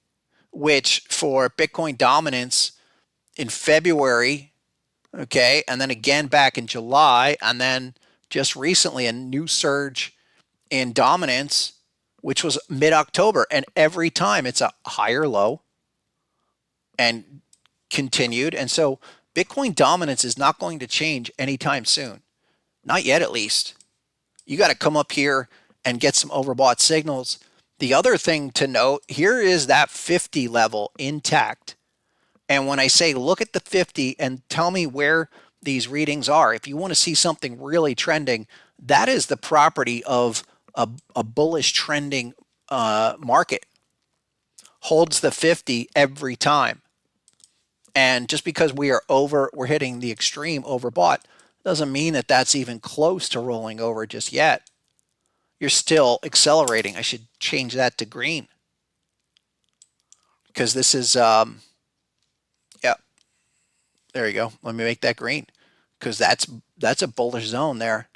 which for Bitcoin dominance in February, okay, and then again back in July, and then just recently a new surge in dominance, which was mid-October, and every time it's a higher low and continued. And so Bitcoin dominance is not going to change anytime soon. Not yet, at least. You got to come up here and get some overbought signals. The other thing to note here is that 50 level intact. And when I say look at the 50 and tell me where these readings are, if you want to see something really trending, that is the property of a bullish trending market. Holds the 50 every time. And just because we're hitting the extreme overbought doesn't mean that that's even close to rolling over just yet. You're still accelerating. I should change that to green because this is, yeah, there you go. Let me make that green because that's a bullish zone there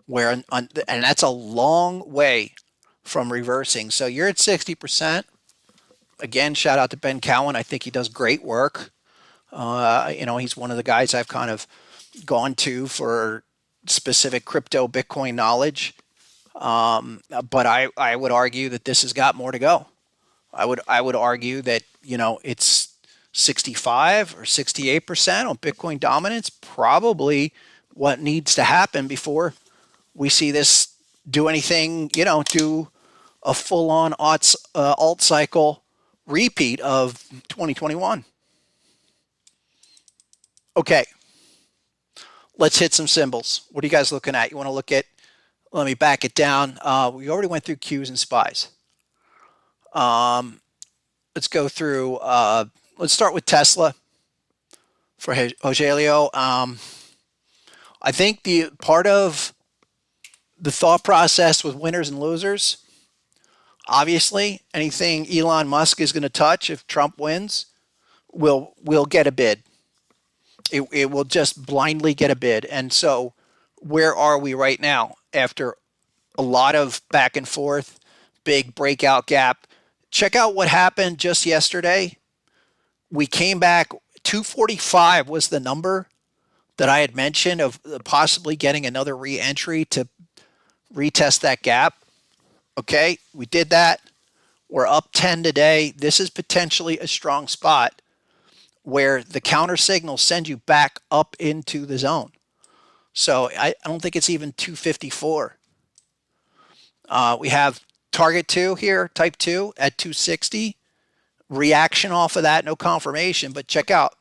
where, and that's a long way from reversing. So you're at 60%. Again, shout out to Ben Cowan. I think he does great work. He's one of the guys I've kind of gone to for specific crypto Bitcoin knowledge. But I would argue that this has got more to go. I would argue that, it's 65 or 68% on Bitcoin dominance, probably what needs to happen before we see this do anything, do a full-on alt cycle repeat of 2021. Okay, let's hit some symbols. What are you guys looking at? You want to look at, let me back it down. We already went through Qs and SPYs. Let's go through, let's start with Tesla for Rogelio. I think the part of the thought process with winners and losers, obviously anything Elon Musk is going to touch if Trump wins will get a bid. It will just blindly get a bid. And so where are we right now after a lot of back and forth, big breakout gap? Check out what happened just yesterday. We came back, 245 was the number that I had mentioned of possibly getting another re-entry to retest that gap. Okay, we did that. We're up 10 today. This is potentially a strong spot where the counter signals send you back up into the zone. So I don't think it's even 254. We have target 2 here, type 2 at 260. Reaction off of that, no confirmation, but check out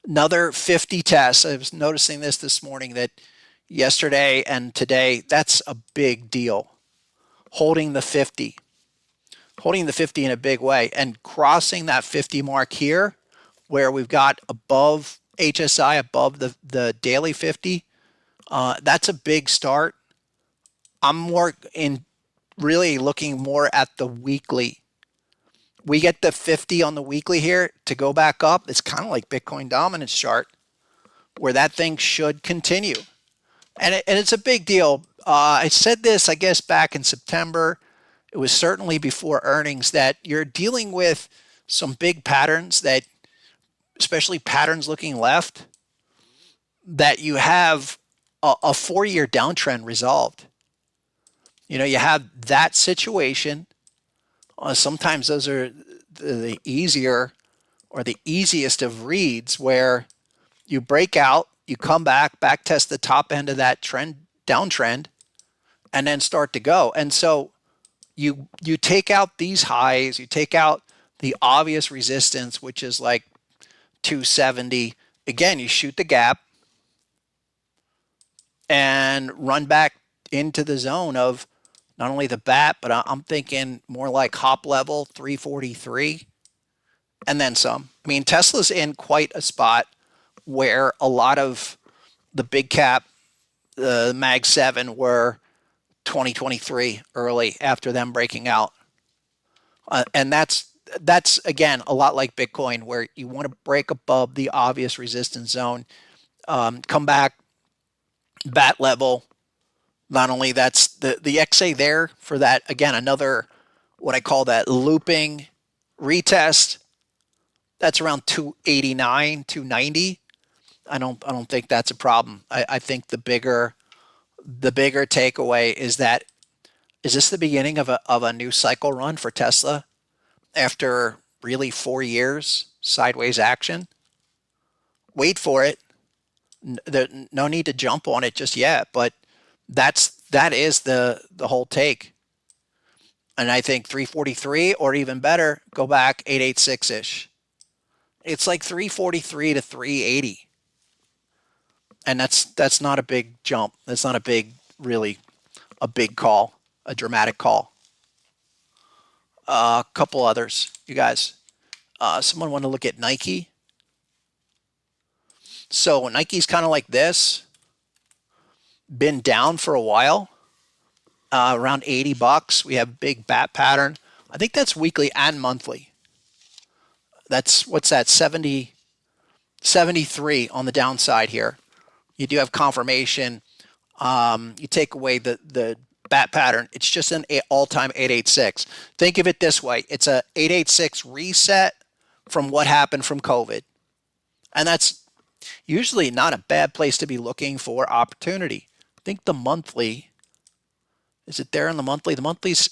another 50 test. I was noticing this morning that yesterday and today, that's a big deal. Holding the 50 in a big way and crossing that 50 mark here where we've got above HSI, above the daily 50. That's a big start. I'm more in really looking more at the weekly. We get the 50 on the weekly here to go back up. It's kind of like Bitcoin dominance chart where that thing should continue. And it's a big deal. I said this, I guess, back in September. It was certainly before earnings that you're dealing with some big patterns that, especially patterns looking left, that you have a 4-year downtrend resolved. You have that situation. Sometimes those are the easier or the easiest of reads where you break out, you come back test the top end of that downtrend, and then start to go. And so you take out these highs, you take out the obvious resistance, which is like 270. Again, you shoot the gap and run back into the zone of not only the bat, but I'm thinking more like hop level 343 and then some. I mean, Tesla's in quite a spot where a lot of the big cap, the Mag 7 were 2023 early after them breaking out. And that's again, a lot like Bitcoin where you want to break above the obvious resistance zone, come back, bat level. Not only that's the XA there for that, again, another, what I call that looping retest. That's around 289, 290. I don't think that's a problem. I think the bigger takeaway is that, is this the beginning of a new cycle run for Tesla after really 4 years sideways action? Wait for it. No need to jump on it just yet, but that's That is the whole take. And I think 343 or even better, go back 886-ish. It's like 343 to 380. And that's not a big jump. That's not a big, really a big call, a dramatic call. A couple others, you guys. Someone want to look at Nike. So Nike's kind of like this, been down for a while, around $80. We have big bat pattern. I think that's weekly and monthly. That's, what's that, 73 on the downside here. You do have confirmation. You take away the bat pattern. It's just an all-time 886. Think of it this way. It's a 886 reset from what happened from COVID. And that's usually not a bad place to be looking for opportunity. I think the monthly, is it there in the monthly? The monthly's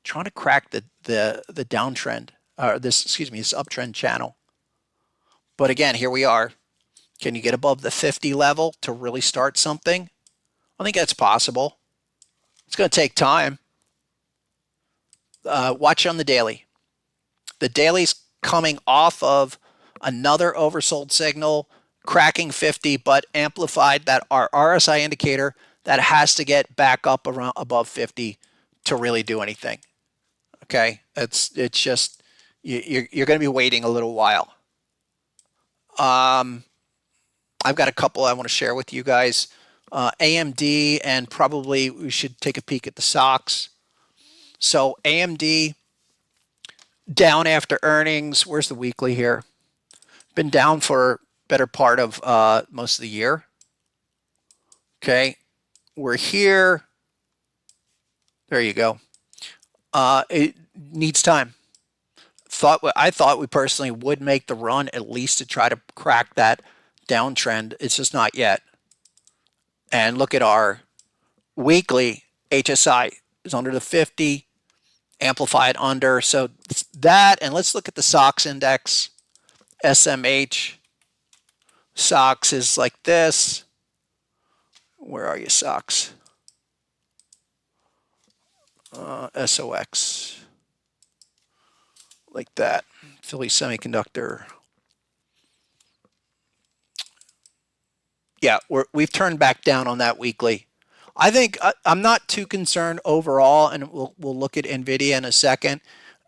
trying to crack the downtrend, or this uptrend channel. But again, here we are. Can you get above the 50 level to really start something? I think that's possible. It's going to take time. Watch on the daily. The daily's coming off of another oversold signal, cracking 50, but amplified that our RSI indicator that has to get back up around above 50 to really do anything. Okay, it's just you're going to be waiting a little while. I've got a couple I want to share with you guys. AMD, and probably we should take a peek at the stocks. So AMD down after earnings. Where's the weekly here? Been down for better part of most of the year. Okay, we're here. There you go. It needs time. I thought we personally would make the run at least to try to crack that downtrend. It's just not yet. And look at our weekly HSI is under the 50, amplified under. So that, and let's look at the SOX index. SMH. SOX is like this. Where are you, SOX? SOX. Like that. Philly Semiconductor. Yeah, we've turned back down on that weekly. I think I'm not too concerned overall, and we'll look at NVIDIA in a second.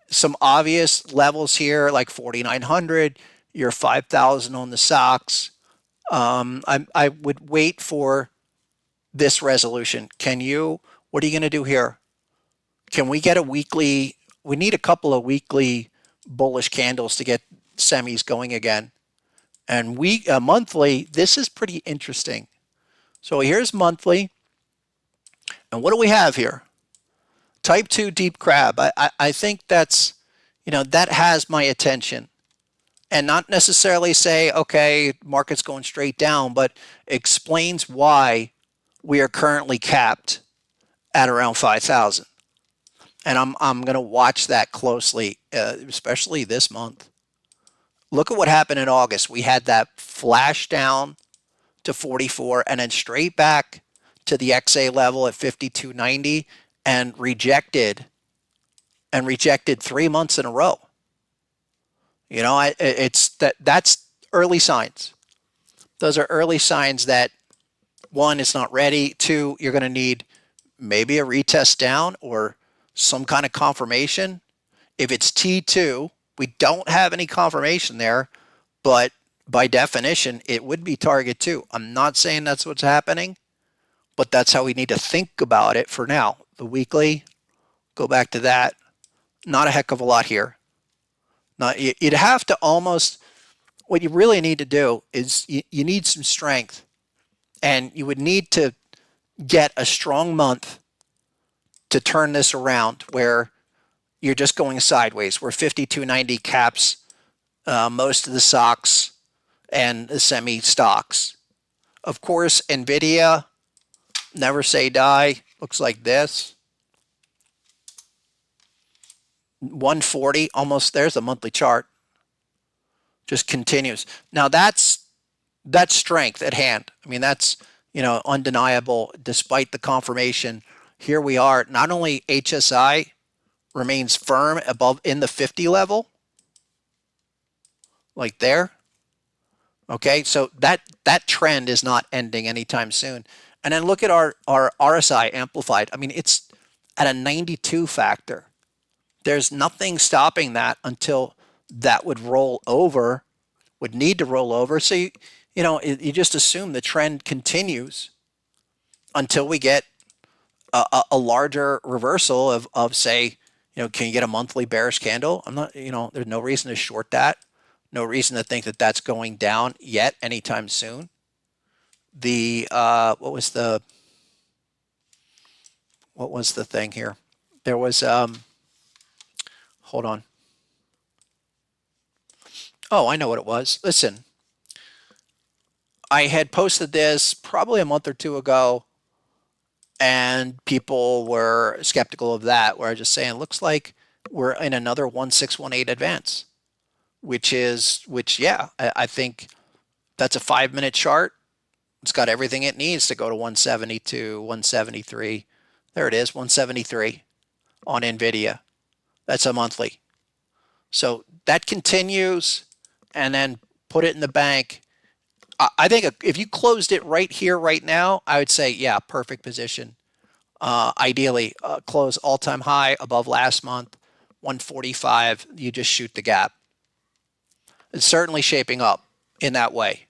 Some obvious levels here, like 4,900, your 5,000 on the SOX. I would wait for this resolution. What are you going to do here? Can we get a weekly? We need a couple of weekly bullish candles to get semis going again. And monthly, this is pretty interesting. So here's monthly. And what do we have here? Type 2 deep crab. I think that's, that has my attention. And not necessarily say, okay, market's going straight down, but explains why we are currently capped at around 5,000. And I'm going to watch that closely, especially this month. Look at what happened in August. We had that flash down to 44 and then straight back to the XA level at 52.90 and rejected 3 months in a row. That's early signs. Those are early signs that, one, it's not ready. Two, you're going to need maybe a retest down or some kind of confirmation. If it's T2, we don't have any confirmation there, but by definition, it would be target 2. I'm not saying that's what's happening, but that's how we need to think about it for now. The weekly, go back to that. Not a heck of a lot here. Now, you'd have to almost, what you really need to do is you need some strength, and you would need to get a strong month to turn this around where you're just going sideways, where 52.90 caps most of the stocks and the semi stocks. Of course, NVIDIA, never say die, looks like this. 140, almost, there's a monthly chart. Just continues. Now that's strength at hand. I mean, that's, undeniable despite the confirmation here we are. Not only HSI remains firm above in the 50 level, like there. Okay, so that trend is not ending anytime soon. And then look at our RSI amplified. I mean, it's at a 92 factor. There's nothing stopping that until that would roll over, would need to roll over. So you just assume the trend continues until we get a larger reversal of say, can you get a monthly bearish candle? I'm not, there's no reason to short that. No reason to think that that's going down yet anytime soon. The what was the thing here? There was hold on. Oh, I know what it was. Listen, I had posted this probably a month or two ago, and people were skeptical of that, where I was just saying, looks like we're in another 1618 advance, which yeah, I think that's a 5-minute chart. It's got everything it needs to go to 172, 173. There it is, 173 on NVIDIA. That's a monthly. So that continues, and then put it in the bank. I think if you closed it right here, right now, I would say, yeah, perfect position. Ideally, close all-time high above last month, 145. You just shoot the gap. It's certainly shaping up in that way.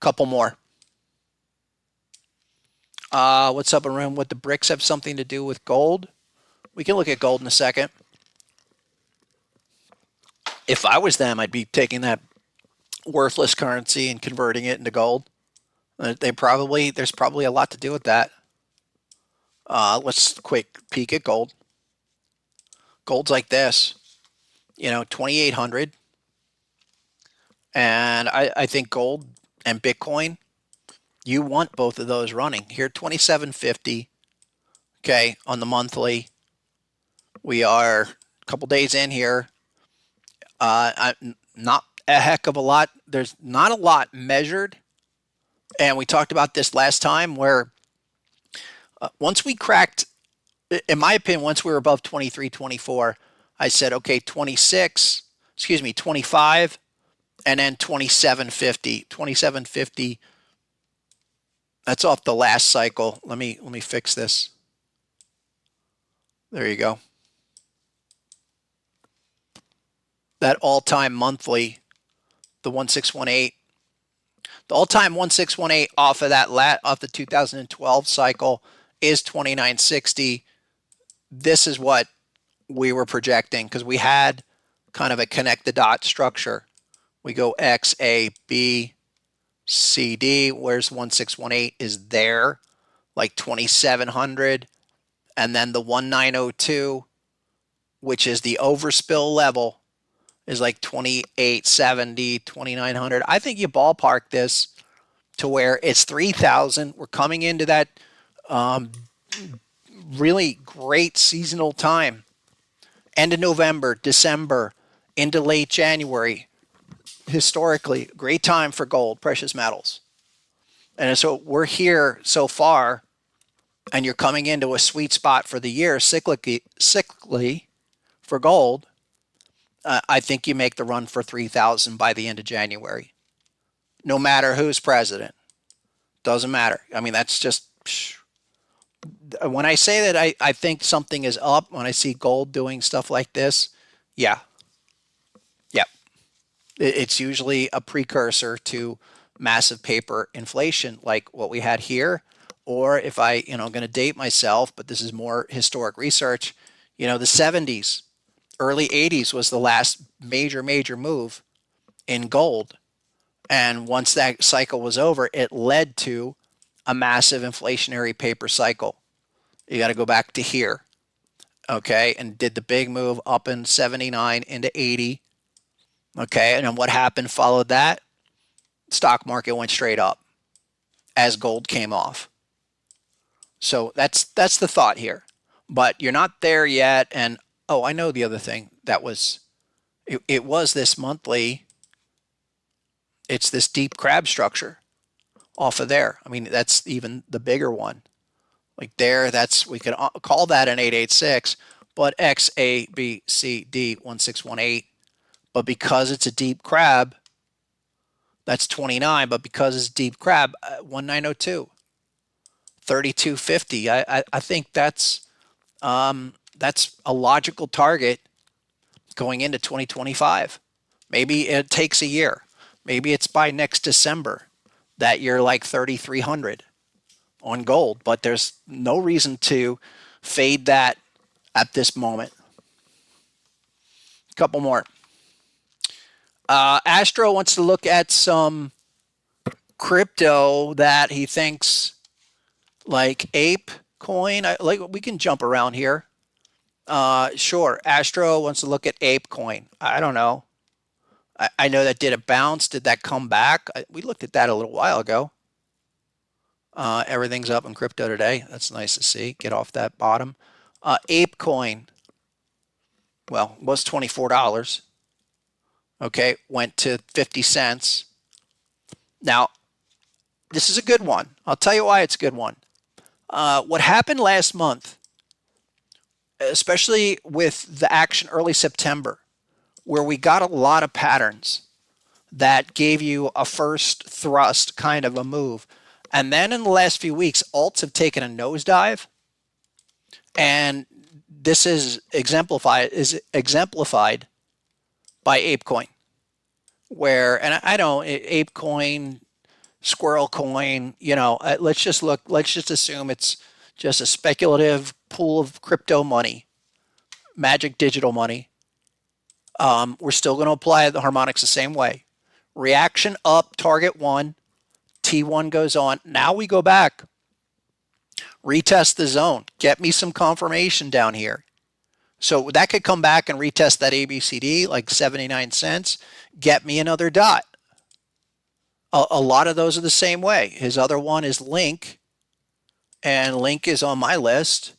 Couple more. What's up, Arun? Would the bricks have something to do with gold? We can look at gold in a second. If I was them, I'd be taking that worthless currency and converting it into gold. There's probably a lot to do with that. Let's quick peek at gold. Gold's like this, 2,800. And I think gold and Bitcoin, you want both of those running. Here, 2,750. Okay, on the monthly. We are a couple days in here. Not a heck of a lot. There's not a lot measured. And we talked about this last time, where once we cracked, in my opinion, once we were above 23, 24, I said, okay, 25, and then 2750. 2750, that's off the last cycle. Let me fix this. There you go. That all-time monthly, the 1618, the all-time 1618 off of off the 2012 cycle is 2960. This is what we were projecting, because we had kind of a connect the dot structure. We go X, A, B, C, D. Where's 1618 is there, like 2700, and then the 1902, which is the overspill level, is like 2870, 2900. I think you ballpark this to where it's 3000. We're coming into that really great seasonal time. End of November, December, into late January. Historically, great time for gold, precious metals. And so we're here so far, and you're coming into a sweet spot for the year cyclically for gold. I think you make the run for 3,000 by the end of January. No matter who's president. Doesn't matter. I mean, that's just... When I say that I think something is up, when I see gold doing stuff like this, yeah. Yep. It's usually a precursor to massive paper inflation like what we had here. Or if I'm going to date myself, but this is more historic research, the 70s. Early 80s was the last major move in gold. And once that cycle was over, it led to a massive inflationary paper cycle. You got to go back to here. Okay, and did the big move up in 79 into 80. Okay, and then what happened followed that? Stock market went straight up as gold came off. So that's the thought here. But you're not there yet. And oh, I know the other thing that was, it was this monthly, it's this deep crab structure. off of there. I mean, that's even the bigger one. Like there, we could call that an 886, but XABCD 1618. But because it's a deep crab, that's 29. But because it's deep crab, 1902, 3250. I think that's a logical target going into 2025. Maybe it takes a year. Maybe it's by next December that you're like 3,300 on gold, but there's no reason to fade that at this moment. A couple more. Astro wants to look at some crypto that he thinks like Ape Coin. Like we can jump around here. Sure. Astro wants to look at Ape Coin. I don't know. I know that did it bounce? Did that come back? We looked at that a little while ago. Everything's up in crypto today. That's nice to see. Get off that bottom. Ape Coin, well, was $24. Okay, went to 50 cents. Now, this is a good one. I'll tell you why it's a good one. What happened last month, especially with the action early September, where we got a lot of patterns that gave you a first thrust kind of a move. And then in the last few weeks, alts have taken a nosedive. And this is exemplified by ApeCoin, where, and I don't, ApeCoin, Squirrel Coin, let's just assume it's just a speculative pool of crypto money, magic digital money. We're still going to apply the harmonics the same way. Reaction up, target 1, T1 goes on. Now we go back, retest the zone, get me some confirmation down here. So that could come back and retest that ABCD like 79 cents, get me another dot. A lot of those are the same way. His other one is Link, and Link is on my list.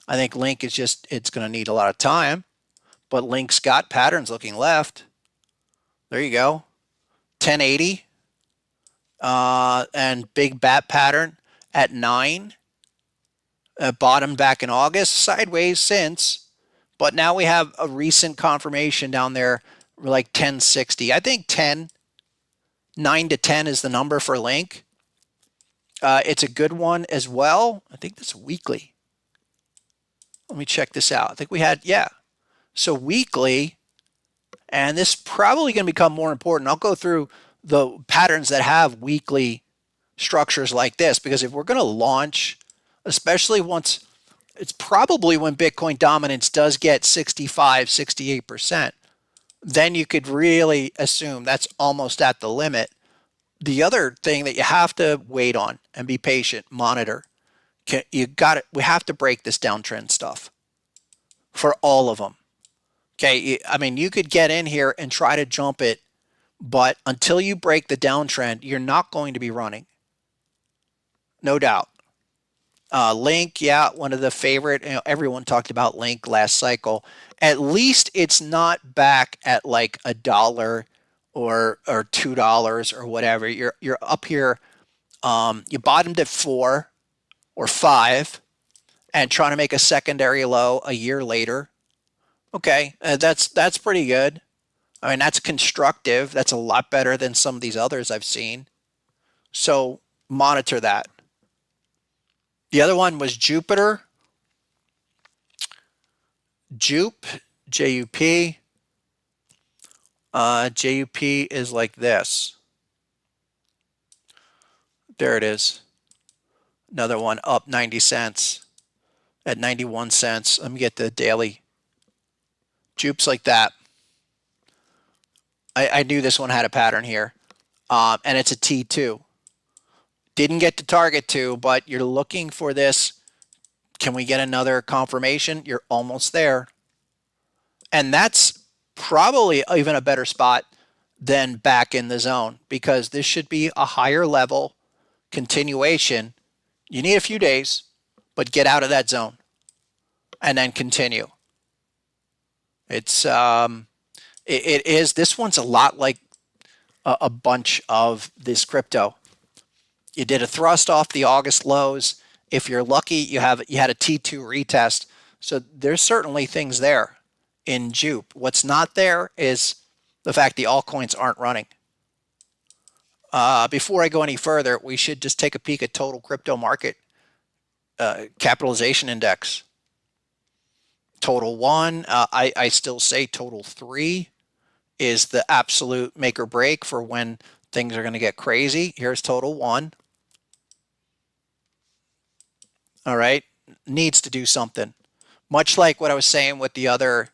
I think Link is it's going to need a lot of time, but Link's got patterns looking left. There you go. 1080 and big bat pattern at 9. Bottomed back in August, sideways since, but now we have a recent confirmation down there like 1060. I think 9 to 10 is the number for Link. It's a good one as well. I think that's weekly. Let me check this out. I think we had, yeah. So weekly, and this is probably going to become more important. I'll go through the patterns that have weekly structures like this, because if we're going to launch, especially once, it's probably when Bitcoin dominance does get 65, 68%, then you could really assume that's almost at the limit. The other thing that you have to wait on and be patient, monitor. We have to break this downtrend stuff for all of them. Okay, I mean, you could get in here and try to jump it, but until you break the downtrend, you're not going to be running. No doubt. Link, yeah, one of the favorite, everyone talked about Link last cycle. At least it's not back at like $1 or $2 or whatever. You're up here. You bottomed at 4 or 5 and trying to make a secondary low a year later. Okay, that's pretty good. I mean, that's constructive. That's a lot better than some of these others I've seen. So monitor that. The other one was Jupiter. JUP. JUP is like this. There it is. Another one up 90 cents at 91 cents. Let me get the daily. Jup's like that. I knew this one had a pattern here. And it's a T2. Didn't get to target 2, but you're looking for this. Can we get another confirmation? You're almost there. And that's probably even a better spot than back in the zone, because this should be a higher level continuation. You need a few days, but get out of that zone and then continue. It's it is, this one's a lot like a bunch of this crypto. You did a thrust off the August lows. If you're lucky, you had a T2 retest. So there's certainly things there in Jupe. What's not there is the fact the altcoins aren't running. Before I go any further, we should just take a peek at total crypto market capitalization index. Total 1, I still say total 3 is the absolute make or break for when things are going to get crazy. Here's total 1. All right, needs to do something. Much like what I was saying with the other,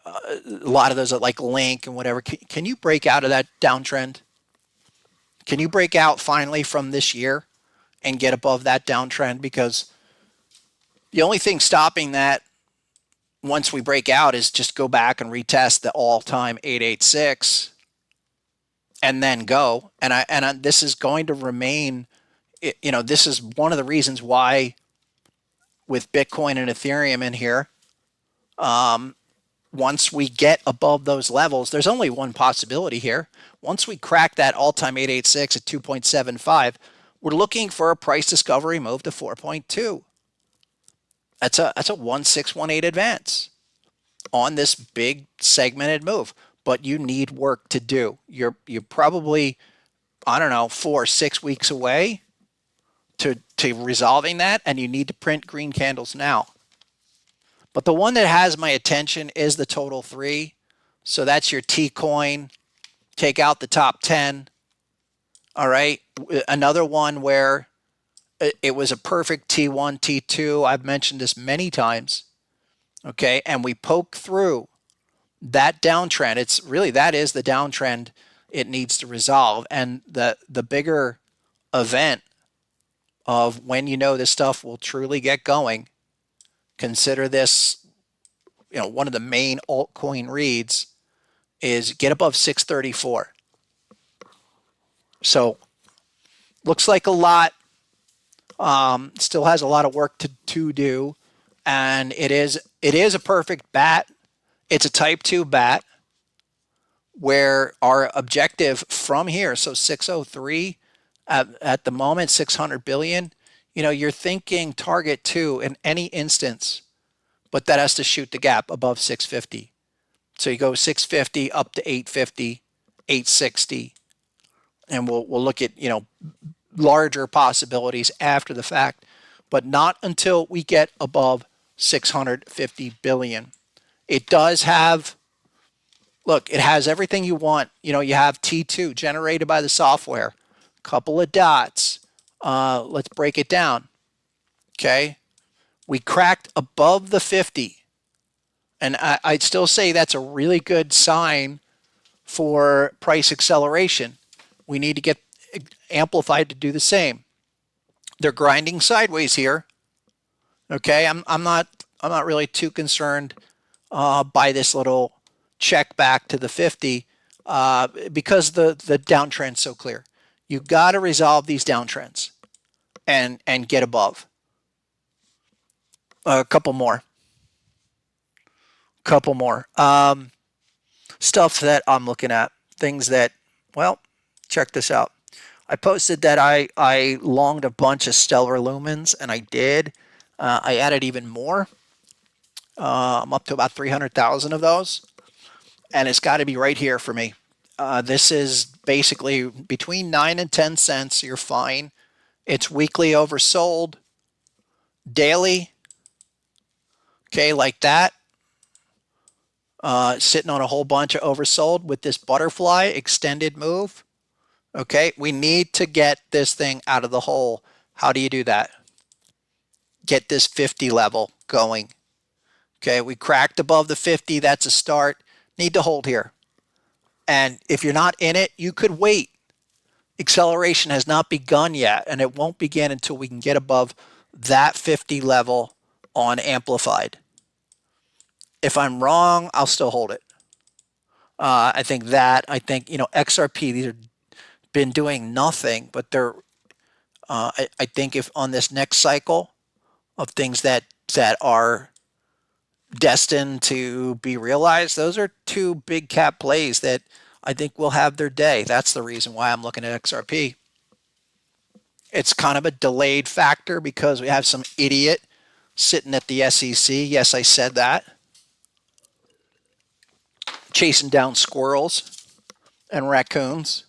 a lot of those like Link and whatever. Can you break out of that downtrend? Can you break out finally from this year and get above that downtrend? Because the only thing stopping that once we break out is just go back and retest the all-time 886 and then go. And this is going to remain, this is one of the reasons why with Bitcoin and Ethereum in here, once we get above those levels, there's only one possibility here. Once we crack that all-time 886 at 2.75, we're looking for a price discovery move to 4.2. That's a 1618 advance on this big segmented move, but you need work to do. You're probably, I don't know, 4 or 6 weeks away to resolving that, and you need to print green candles now. But the one that has my attention is the total 3. So that's your T coin. Take out the top 10. All right. Another one where it was a perfect T1, T2. I've mentioned this many times. Okay. And we poke through that downtrend. It's really, that is the downtrend it needs to resolve. And the bigger event of when this stuff will truly get going, consider this, one of the main altcoin reads is get above 634. So looks like a lot. Still has a lot of work to do, and it is a perfect bat. It's a type 2 bat where our objective from here, so 603 at the moment, 600 billion, you're thinking target 2 in any instance, but that has to shoot the gap above 650. So you go 650 up to 850, 860, and we'll look at, larger possibilities after the fact, but not until we get above 650 billion. It does have, look, it has everything you want. You have T2 generated by the software, couple of dots. Let's break it down. Okay. We cracked above the 50. And I'd still say that's a really good sign for price acceleration. We need to get amplified to do the same. They're grinding sideways here. Okay, I'm not really too concerned by this little check back to the 50 because the downtrend's so clear. You got to resolve these downtrends and get above. A couple more. Stuff that I'm looking at. Things that, well, check this out. I posted that I longed a bunch of stellar lumens, and I did. I added even more. I'm up to about 300,000 of those, and it's got to be right here for me. This is basically between 9 and 10 cents. You're fine. It's weekly oversold, daily. Okay, like that. Sitting on a whole bunch of oversold with this butterfly extended move. Okay, we need to get this thing out of the hole. How do you do that? Get this 50 level going. Okay, we cracked above the 50. That's a start. Need to hold here. And if you're not in it, you could wait. Acceleration has not begun yet, and it won't begin until we can get above that 50 level on amplified. If I'm wrong, I'll still hold it. I think XRP, these are been doing nothing, but they're I think if on this next cycle of things that are destined to be realized, those are two big cap plays that I think will have their day. That's the reason why I'm looking at XRP. It's kind of a delayed factor because we have some idiot sitting at the SEC. Yes, I said that. Chasing down squirrels and raccoons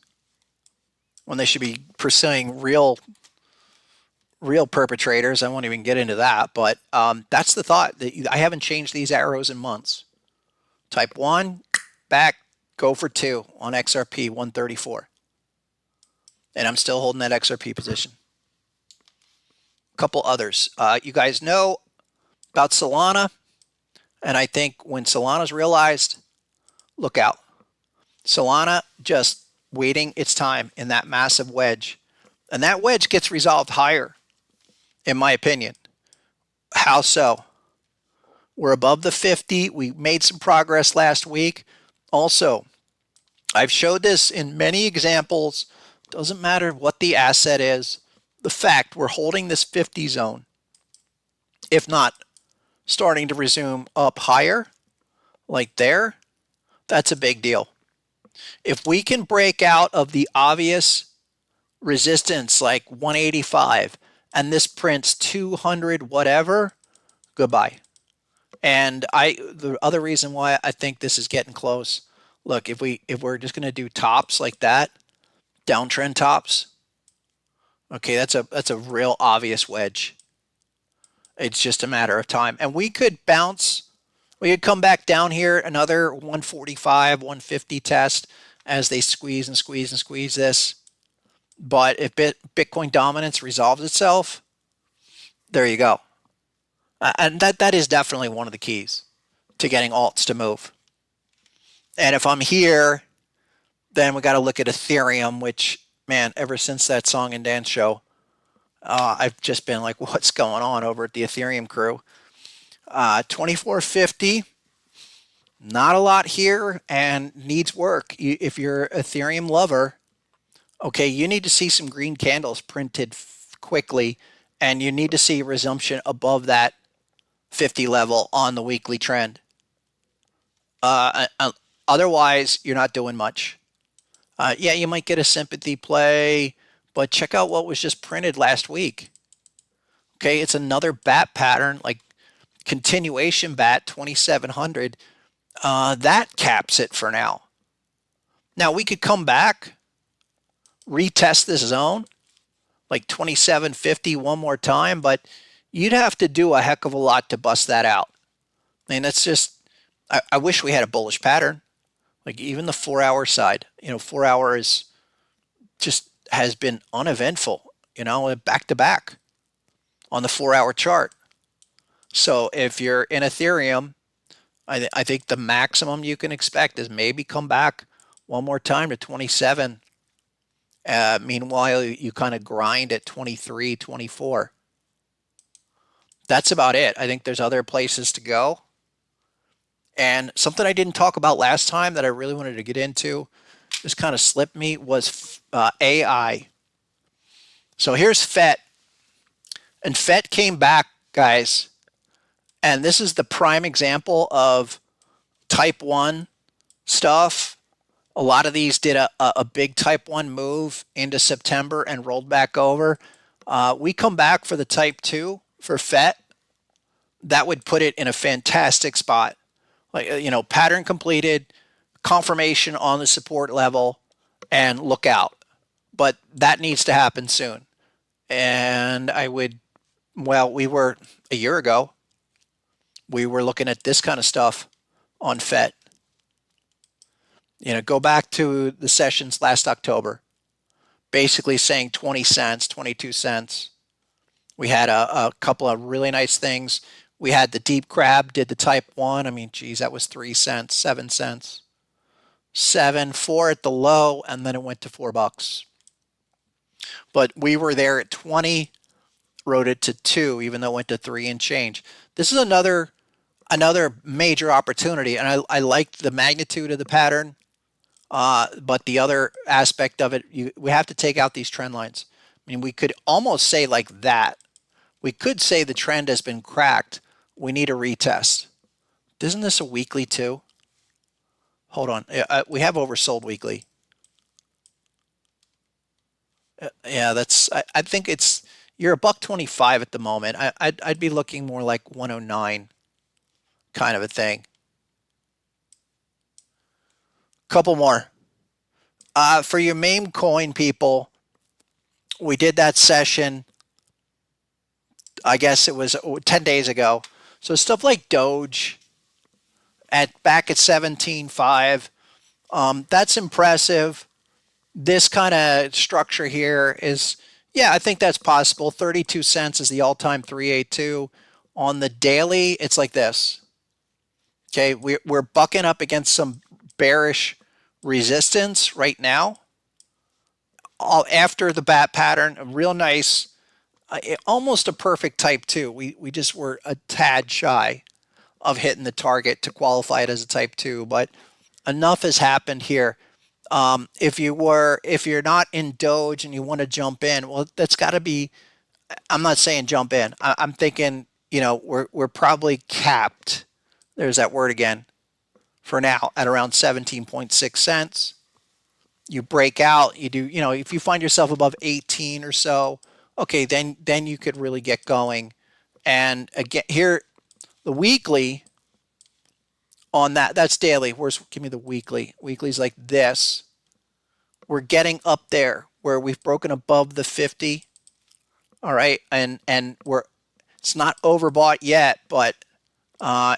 when they should be pursuing real perpetrators. I won't even get into that, but that's the thought. I haven't changed these arrows in months. Type 1, back, go for 2 on XRP 134. And I'm still holding that XRP position. A couple others. You guys know about Solana, and I think when Solana's realized, look out. Solana just waiting its time in that massive wedge. And that wedge gets resolved higher, in my opinion. How so? We're above the 50. We made some progress last week. Also, I've showed this in many examples. Doesn't matter what the asset is. The fact we're holding this 50 zone, if not starting to resume up higher, like there, that's a big deal. If we can break out of the obvious resistance like 185 and this prints 200 whatever, goodbye. And the other reason why I think this is getting close, look, if we're just going to do tops like that, downtrend tops, okay, that's a real obvious wedge. It's just a matter of time. And we could bounce, we could come back down here, another 145, 150 test as they squeeze and squeeze and squeeze this. But if Bitcoin dominance resolves itself, there you go. And that is definitely one of the keys to getting alts to move. And if I'm here, then we got to look at Ethereum, which, man, ever since that song and dance show, I've just been like, what's going on over at the Ethereum crew? 2450, not a lot here and needs work. If you're an Ethereum lover, okay, you need to see some green candles printed quickly, and you need to see a resumption above that 50 level on the weekly trend. Otherwise, you're not doing much. Yeah, you might get a sympathy play, but check out what was just printed last week. Okay, it's another bat pattern, like continuation bat 2700. That caps it for now. Now we could come back, retest this zone, like 2750 one more time, but you'd have to do a heck of a lot to bust that out. I mean, that's just, I wish we had a bullish pattern. Like even the 4-hour side, 4 hours just has been uneventful, back to back on the 4-hour chart. So if you're in Ethereum, I think the maximum you can expect is maybe come back one more time to 27. Meanwhile, you kind of grind at 23, 24. That's about it. I think there's other places to go. And something I didn't talk about last time that I really wanted to get into, just kind of slipped me, was AI. So here's FET. And FET came back, guys. And this is the prime example of type 1 stuff. A lot of these did a big type 1 move into September and rolled back over. We come back for the type 2 for FET. That would put it in a fantastic spot. Like, pattern completed, confirmation on the support level, and look out. But that needs to happen soon. And we were a year ago, we were looking at this kind of stuff on FET. Go back to the sessions last October, basically saying 20 cents, 22 cents. We had a couple of really nice things. We had the deep crab, did the type 1. I mean, geez, that was 3 cents, 7 cents. 7, 4 at the low, and then it went to $4. But we were there at 20, wrote it to 2, even though it went to 3 and change. This is another major opportunity, and I liked the magnitude of the pattern. But the other aspect of it, we have to take out these trend lines. I mean, we could almost say like that. We could say the trend has been cracked. We need a retest. Isn't this a weekly too? Hold on. We have oversold weekly. Yeah, I think you're a buck 25 at the moment. I'd be looking more like 109 kind of a thing. Couple more. For your meme coin people, we did that session. I guess it was 10 days ago. So stuff like Doge at back at 17.5. That's impressive. This kind of structure here is, yeah, I think that's possible. 32 cents is the all-time 382. On the daily, it's like this. Okay, we're bucking up against some bearish resistance right now. All after the bat pattern, a real nice, almost a perfect type 2. We just were a tad shy of hitting the target to qualify it as a type 2, but enough has happened here. If you're not in Doge and you want to jump in, well, that's got to be. I'm not saying jump in. I'm thinking, we're probably capped. There's that word again. For now, at around 17.6 cents, you break out. You do, if you find yourself above 18 or so, okay, then you could really get going. And again, here, the weekly on that's daily. Give me the weekly. Weekly's like this. We're getting up there where we've broken above the 50. All right, and it's not overbought yet, but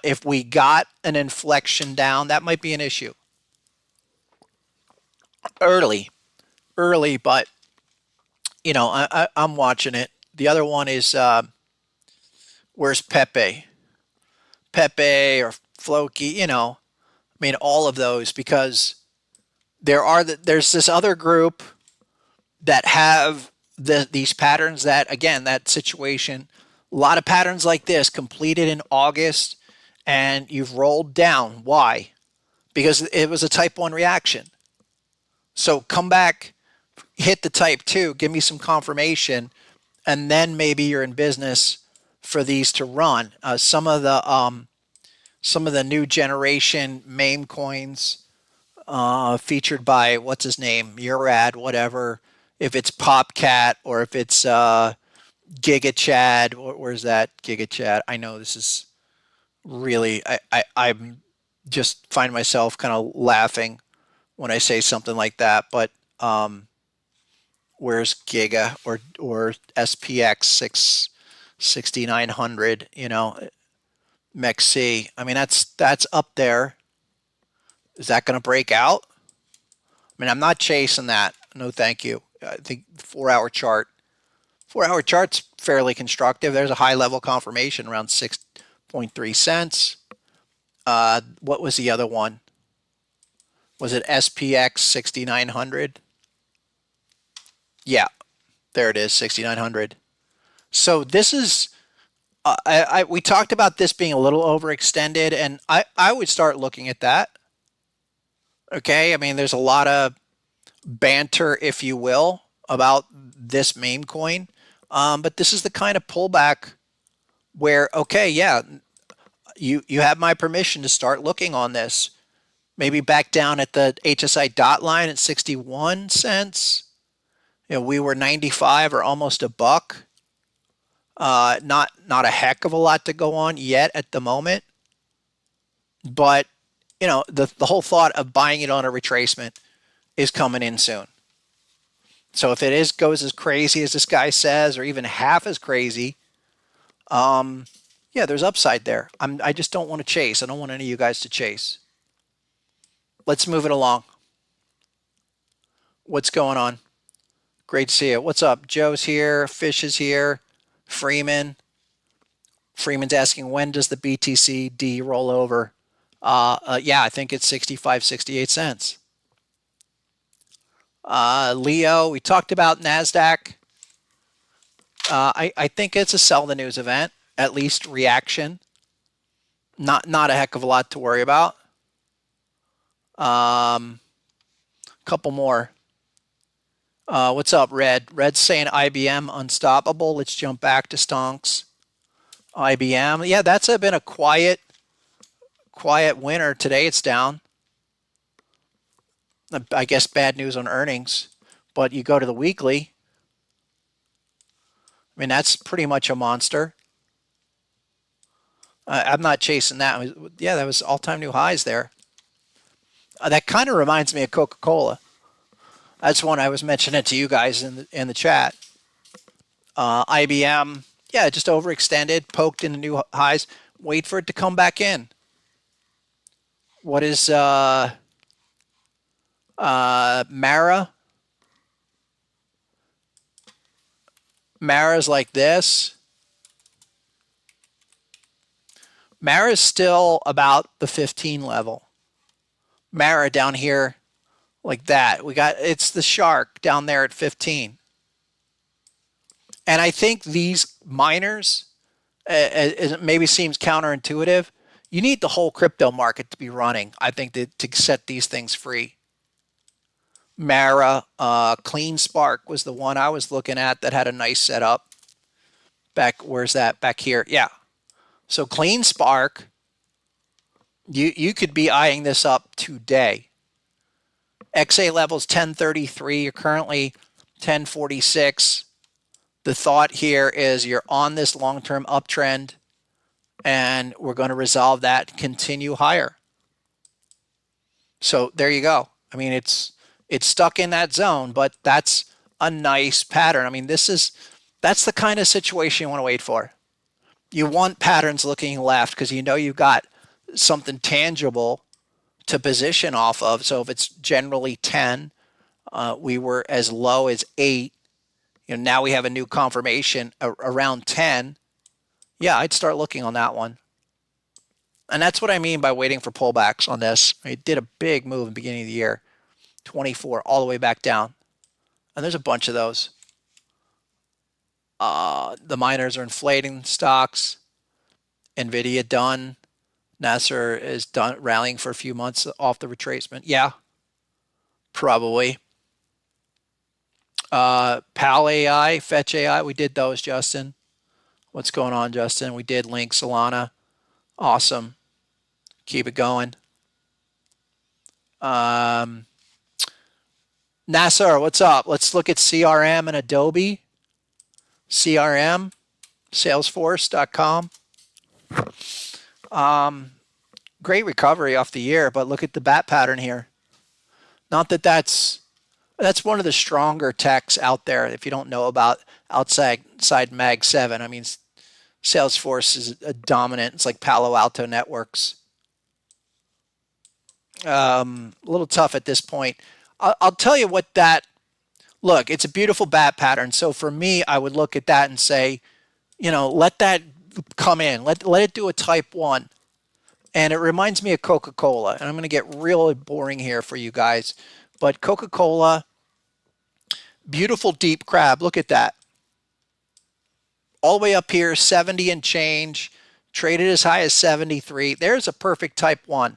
if we got an inflection down, that might be an issue. Early, but I'm watching it. The other one is where's Pepe? Pepe or Floki, I mean all of those, because there's this other group that have these patterns that, again, that situation, a lot of patterns like this completed in August and you've rolled down. Why? Because it was a type 1 reaction. So come back, hit the type 2, give me some confirmation, and then maybe you're in business for these to run. Some of the new generation meme coins featured by, what's his name, Murad, whatever, if it's Popcat or if it's Giga Chad. Where's that Giga Chad? I know this is really, I'm just find myself kind of laughing when I say something like that, but where's Giga or SPX 6900, MEXC. I mean, that's up there. Is that going to break out? I mean, I'm not chasing that. No, thank you. I think 4-hour chart. 4-hour chart's fairly constructive. There's a high level confirmation around 6.3 cents. What was the other one? Was it SPX 6900? Yeah, there it is, 6900. So this is, we talked about this being a little overextended, and I would start looking at that. Okay, I mean, there's a lot of banter, if you will, about this meme coin, but this is the kind of pullback where, okay, yeah, you have my permission to start looking on this. Maybe back down at the HSI dot line at 61 cents. We were 95 or almost a buck. Not a heck of a lot to go on yet at the moment, but the whole thought of buying it on a retracement is coming in soon. So if it goes as crazy as this guy says, or even half as crazy, yeah, there's upside there. I just don't want to chase. I don't want any of you guys to chase. Let's move it along. What's going on? Great to see you. What's up? Joe's here. Fish is here. Freeman's asking, when does the BTC-D roll over? Yeah, I think it's 65, 68 cents. Leo, we talked about NASDAQ. I think it's a sell the news event, at least reaction. Not a heck of a lot to worry about. Couple more. What's up, Red? Red's saying IBM unstoppable. Let's jump back to stonks. IBM, yeah, that's been a quiet winner. Today it's down. I guess bad news on earnings, but you go to the weekly. I mean, that's pretty much a monster. I'm not chasing that. Yeah, that was all-time new highs there. That kind of reminds me of Coca-Cola. That's one I was mentioning to you guys in the chat. IBM, yeah, just overextended, poked into new highs. Wait for it to come back in. What is Mara? Mara's like this. Mara's still about the 15 level. Mara down here like that. It's the shark down there at 15. And I think these miners, it maybe seems counterintuitive. You need the whole crypto market to be running, I think, to set these things free. Mara, Clean Spark was the one I was looking at that had a nice setup. Where's that? Back here. Yeah. So Clean Spark, you could be eyeing this up today. XA levels 1033. You're currently 1046. The thought here is you're on this long-term uptrend, and we're going to resolve that and continue higher. So there you go. I mean, it's stuck in that zone, but that's a nice pattern. I mean, that's the kind of situation you want to wait for. You want patterns looking left because you know you've got something tangible to position off of. So if it's generally 10, we were as low as 8. Now we have a new confirmation around 10. Yeah, I'd start looking on that one. And that's what I mean by waiting for pullbacks on this. It did a big move in the beginning of the year, 24 all the way back down. And there's a bunch of those. The miners are inflating stocks. NVIDIA done. Nasser is done rallying for a few months off the retracement. Yeah, probably. Pal AI, Fetch AI, we did those, Justin. What's going on, Justin? We did Link, Solana. Awesome. Keep it going. Nasser, what's up? Let's look at CRM and Adobe. CRM, Salesforce.com. Great recovery off the year, but look at the bat pattern here. Not that that's one of the stronger techs out there. If you don't know about outside Mag 7, I mean, Salesforce is a dominant. It's like Palo Alto Networks. A little tough at this point. I'll tell you what that. Look, it's a beautiful bat pattern. So for me, I would look at that and say, let that come in. Let it do a type 1. And it reminds me of Coca-Cola. And I'm going to get really boring here for you guys. But Coca-Cola, beautiful deep crab. Look at that. All the way up here, 70 and change. Traded as high as 73. There's a perfect type 1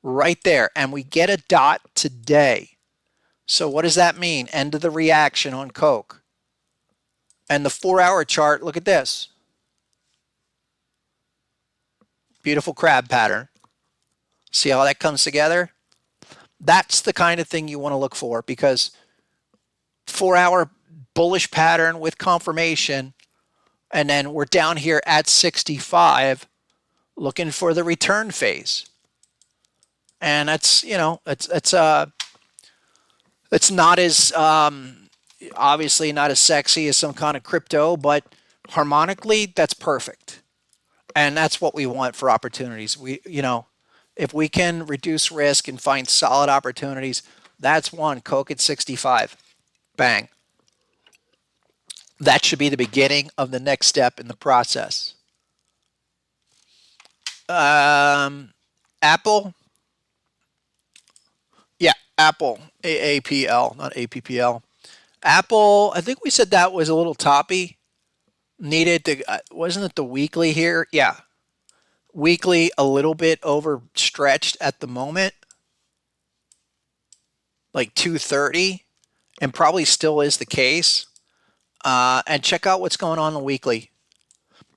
right there. And we get a dot today. So what does that mean? End of the reaction on Coke. And the 4-hour chart, look at this. Beautiful crab pattern. See how that comes together? That's the kind of thing you want to look for, because 4-hour bullish pattern with confirmation, and then we're down here at 65 looking for the return phase. And that's, it's not as obviously not as sexy as some kind of crypto, but harmonically that's perfect. And that's what we want for opportunities. If we can reduce risk and find solid opportunities, that's one. Coke at 65. Bang. That should be the beginning of the next step in the process. Apple. Yeah, Apple. AAPL, not APPL. Apple, I think we said that was a little toppy. Needed to, wasn't it the weekly here? Yeah. Weekly a little bit overstretched at the moment. Like 230, and probably still is the case. And check out what's going on the weekly.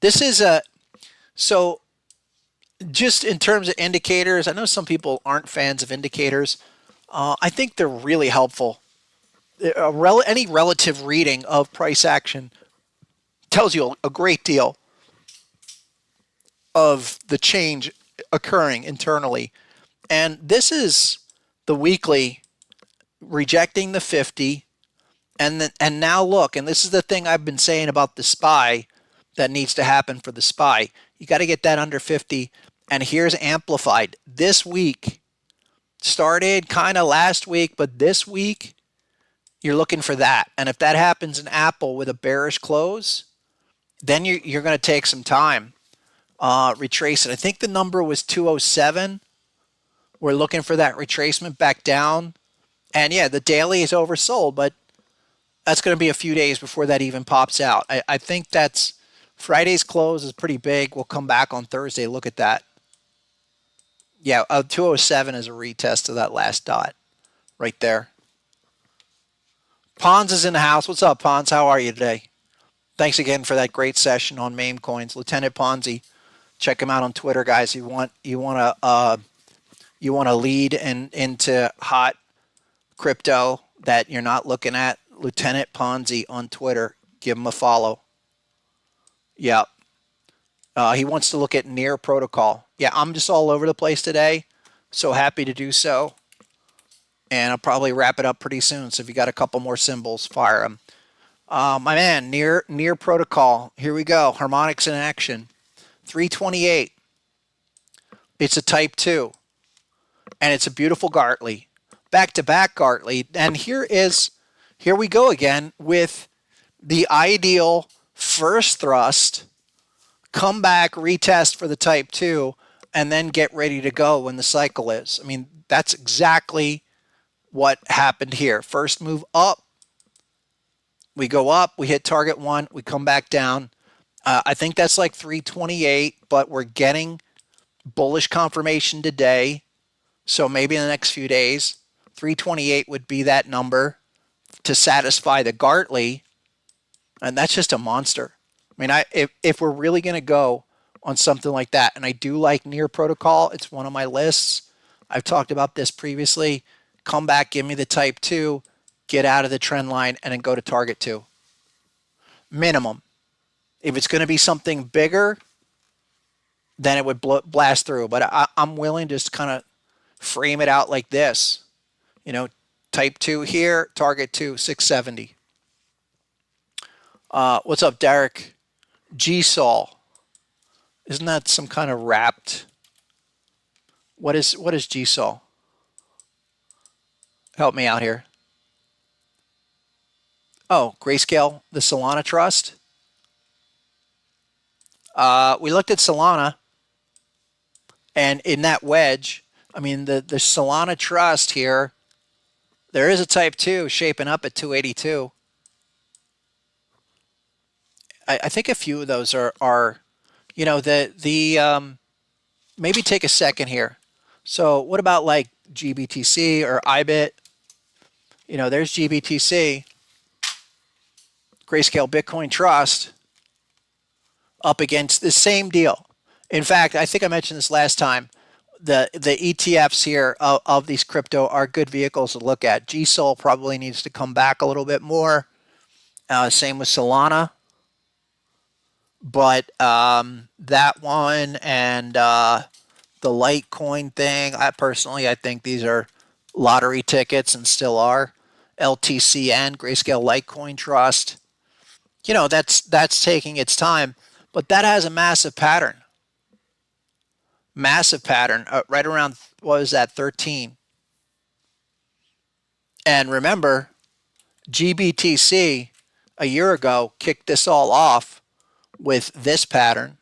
This is so just in terms of indicators, I know some people aren't fans of indicators. I think they're really helpful. Any relative reading of price action Tells you a great deal of the change occurring internally. And this is the weekly rejecting the 50. And now look, and this is the thing I've been saying about the SPY that needs to happen for the SPY. You got to get that under 50. And here's amplified. This week started kind of last week, but this week you're looking for that. And if that happens in Apple with a bearish close, then you're going to take some time. Retrace it. I think the number was 207. We're looking for that retracement back down. And yeah, the daily is oversold, but that's going to be a few days before that even pops out. I think that's Friday's close is pretty big. We'll come back on Thursday. Look at that. Yeah, 207 is a retest of that last dot right there. Pons is in the house. What's up, Pons? How are you today? Thanks again for that great session on meme coins. Lieutenant Ponzi. Check him out on Twitter, guys. You want to lead into hot crypto that you're not looking at. Lieutenant Ponzi on Twitter. Give him a follow. Yeah. He wants to look at Near Protocol. Yeah, I'm just all over the place today. So happy to do so. And I'll probably wrap it up pretty soon. So if you got a couple more symbols, fire them. My man, Near Protocol. Here we go. Harmonics in action. 328. It's a type 2. And it's a beautiful Gartley. Back-to-back Gartley. And here we go again with the ideal first thrust, come back, retest for the type 2, and then get ready to go when the cycle is. I mean, that's exactly what happened here. First move up. We go up, we hit target 1, we come back down. I think that's like 328, but we're getting bullish confirmation today. So maybe in the next few days, 328 would be that number to satisfy the Gartley. And that's just a monster. I mean, if we're really going to go on something like that, and I do like Near Protocol, it's one of my lists. I've talked about this previously. Come back, give me the type 2, get out of the trend line, and then go to target 2. Minimum. If it's going to be something bigger, then it would blast through. But I'm willing to just kind of frame it out like this. You know, type 2 here, target 2, 670. What's up, Derek? GSOL. Isn't that some kind of wrapped? What is GSOL? Help me out here. Oh, Grayscale, the Solana Trust. We looked at Solana, and in that wedge, I mean, the Solana Trust here, there is a type 2 shaping up at 282. I think a few of those are you know, maybe take a second here. So what about like GBTC or IBIT? You know, there's GBTC, Grayscale Bitcoin Trust, up against the same deal. In fact, I think I mentioned this last time. The ETFs here of these crypto are good vehicles to look at. GSOL probably needs to come back a little bit more. Same with Solana. But that one and the Litecoin thing, I think these are lottery tickets and still are. LTCN, Grayscale Litecoin Trust. You know, that's taking its time. But that has a massive pattern. Massive pattern, right around, what was that, 13. And remember, GBTC a year ago kicked this all off with this pattern.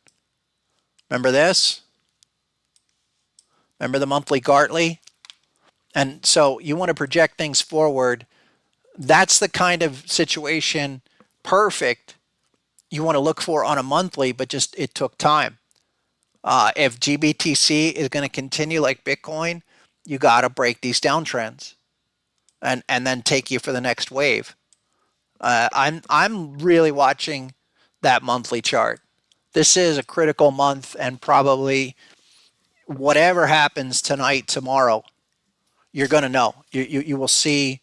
Remember this? Remember the monthly Gartley? And so you want to project things forward. That's the kind of situation, perfect, you want to look for on a monthly, but just it took time. If GBTC is going to continue like Bitcoin, you got to break these downtrends and then take you for the next wave. I'm really watching that monthly chart. This is a critical month, and probably whatever happens tonight, tomorrow, you're going to know. You will see.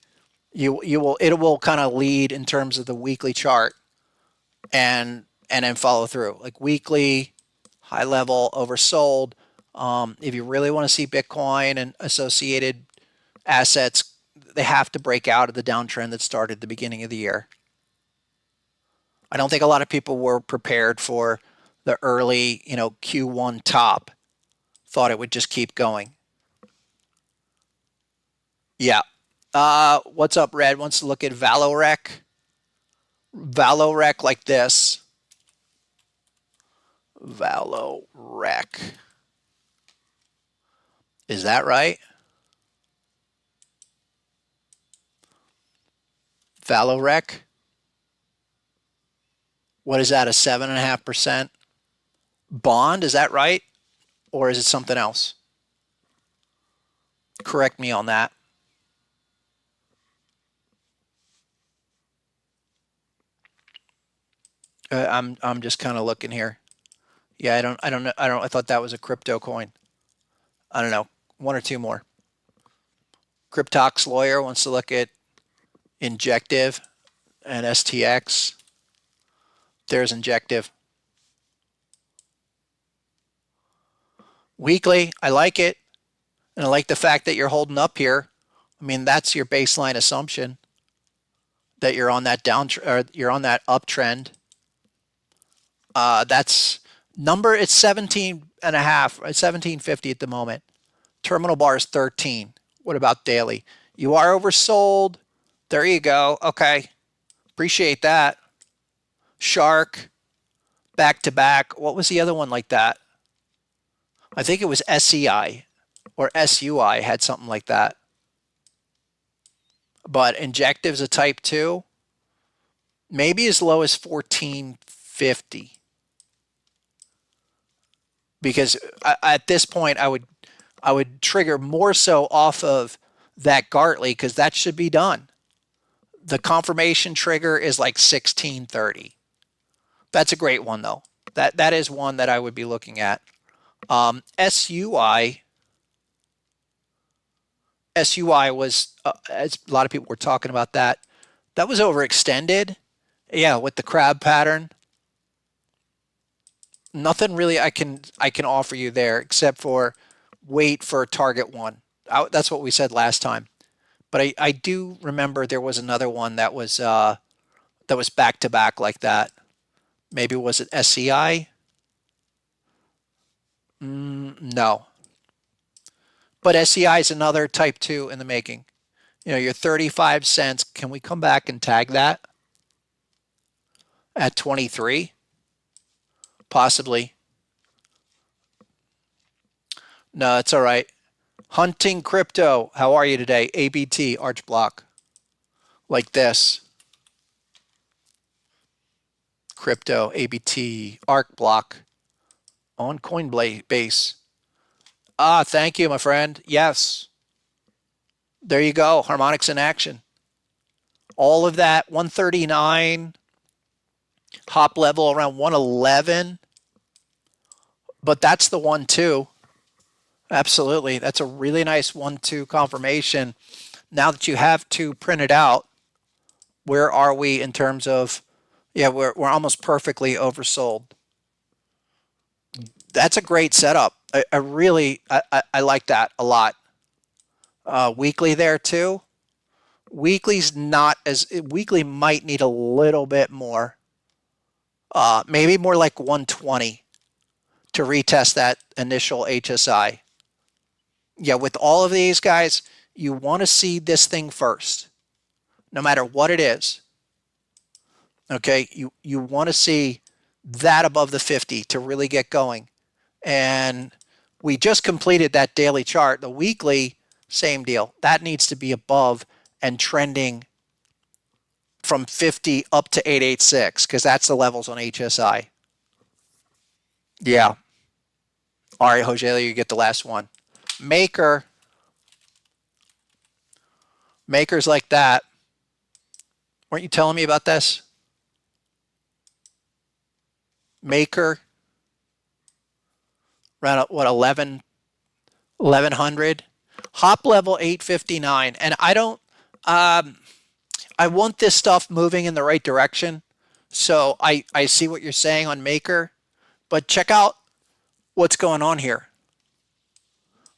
It will kind of lead in terms of the weekly chart, and and then follow through. Like weekly, high level, oversold. If you really want to see Bitcoin and associated assets, they have to break out of the downtrend that started at the beginning of the year. I don't think a lot of people were prepared for the early, Q1 top. Thought it would just keep going. Yeah. What's up, Red? Wants to look at Valorec. Valorec like this. Valorec. Is that right? Valorec. What is that? A 7.5% bond? Is that right? Or is it something else? Correct me on that. I'm just kind of looking here. Yeah, I don't know. I thought that was a crypto coin. I don't know. One or two more. Cryptox Lawyer wants to look at Injective and STX. There's Injective. Weekly, I like it. And I like the fact that you're holding up here. I mean, that's your baseline assumption that you're on that you're on that uptrend. That's number, it's 17 and a half, 1750 at the moment. Terminal bar is 13. What about daily? You are oversold. There you go. Okay. Appreciate that. Shark, back to back. What was the other one like that? I think it was SEI or SUI had something like that. But Injective's a type 2. Maybe as low as 1450. Because at this point I would trigger more so off of that Gartley because that should be done. The confirmation trigger is like 1630. That's a great one though. That is one that I would be looking at. SUI was, as a lot of people were talking about that. That was overextended. Yeah, with the crab pattern. Nothing really I can offer you there except for wait for target one. That's what we said last time. But I do remember there was another one that was back to back like that. Maybe was it SCI? No. But SCI is another type 2 in the making. Your 35 cents. Can we come back and tag that at 23? Possibly. No, it's all right. Hunting Crypto. How are you today? ABT, Arch Block. Like this. Crypto, ABT, Arc Block. On Coinbase. Thank you, my friend. Yes. There you go. Harmonics in action. All of that, 139. Hop level around 111. But that's the 1-2. Absolutely. That's a really nice 1-2 confirmation. Now that you have 2 printed out, where are we in terms of, yeah, we're almost perfectly oversold. That's a great setup. I really like that a lot. Weekly there too. Weekly's not as, weekly might need a little bit more. Maybe more like 120 to retest that initial HSI. Yeah, with all of these guys, you want to see this thing first, no matter what it is. Okay, you want to see that above the 50 to really get going. And we just completed that daily chart. The weekly, same deal. That needs to be above and trending from 50 up to 886 because that's the levels on HSI. Yeah. All right, Jose, you get the last one. Maker's like that. Weren't you telling me about this? Maker around what, 1100. Hop level 859. And I don't I want this stuff moving in the right direction. So I see what you're saying on Maker, but check out what's going on here.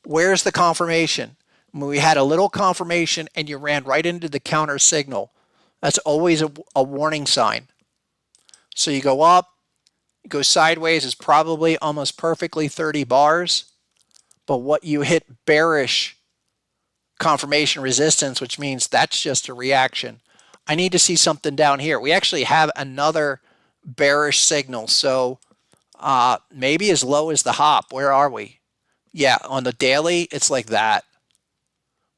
Where's the confirmation? When we had a little confirmation and you ran right into the counter signal, that's always a warning sign. So you go up, you go sideways is probably almost perfectly 30 bars, but what you hit bearish confirmation resistance, which means that's just a reaction. I need to see something down here. We actually have another bearish signal, so maybe as low as the hop. Where are we? Yeah, on the daily, it's like that.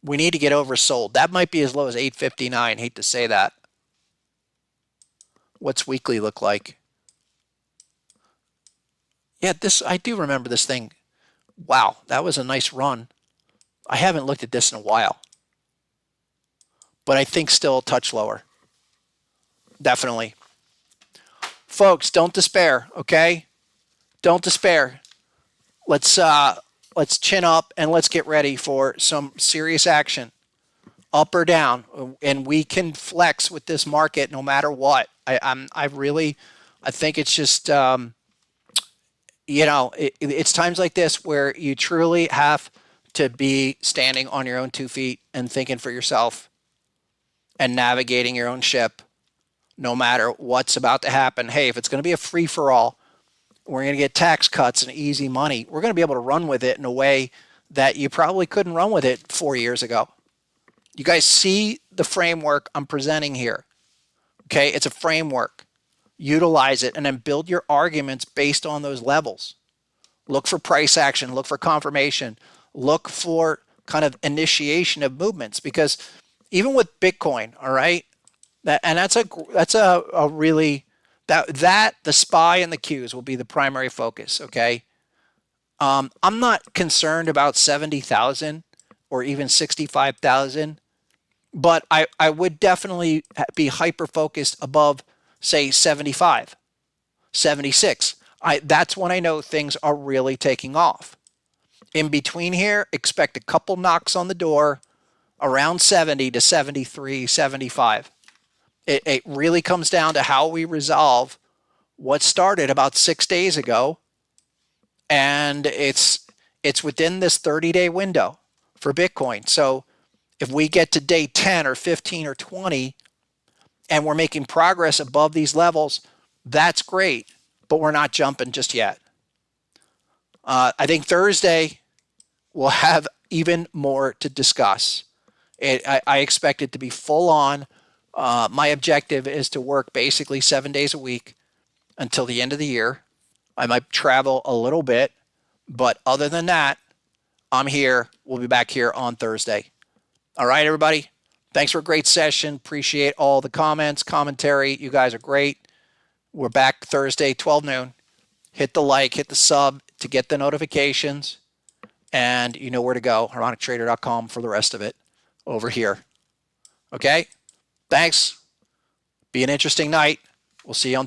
We need to get oversold. That might be as low as 859. Hate to say that. What's weekly look like? Yeah, this, I do remember this thing. Wow, that was a nice run. I haven't looked at this in a while, but I think still a touch lower. Definitely. Folks, don't despair, okay? Don't despair. Let's chin up and let's get ready for some serious action, up or down, and we can flex with this market no matter what. I think it's just it's times like this where you truly have to be standing on your own 2 feet and thinking for yourself and navigating your own ship, no matter what's about to happen. Hey, if it's going to be a free for all, we're going to get tax cuts and easy money. We're going to be able to run with it in a way that you probably couldn't run with it 4 years ago. You guys see the framework I'm presenting here. Okay, it's a framework. Utilize it and then build your arguments based on those levels. Look for price action, look for confirmation, look for kind of initiation of movements, because even with Bitcoin, all right, that's a really that the SPY and the Qs will be the primary focus. Okay, I'm not concerned about 70,000 or even 65,000, but I would definitely be hyper focused above, say, 75, 76. That's when I know things are really taking off. In between here, expect a couple knocks on the door around 70 to 73, 75. It really comes down to how we resolve what started about 6 days ago, and it's within this 30-day window for Bitcoin. So if we get to day 10 or 15 or 20 and we're making progress above these levels, that's great, but we're not jumping just yet. I think Thursday we'll have even more to discuss. I expect it to be full on. My objective is to work basically 7 days a week until the end of the year. I might travel a little bit, but other than that, I'm here. We'll be back here on Thursday. All right, everybody. Thanks for a great session. Appreciate all the comments, commentary. You guys are great. We're back Thursday, 12 noon. Hit the like, hit the sub to get the notifications. And you know where to go, harmonictrader.com for the rest of it over here. Okay? Thanks. Be an interesting night. We'll see you on Thursday.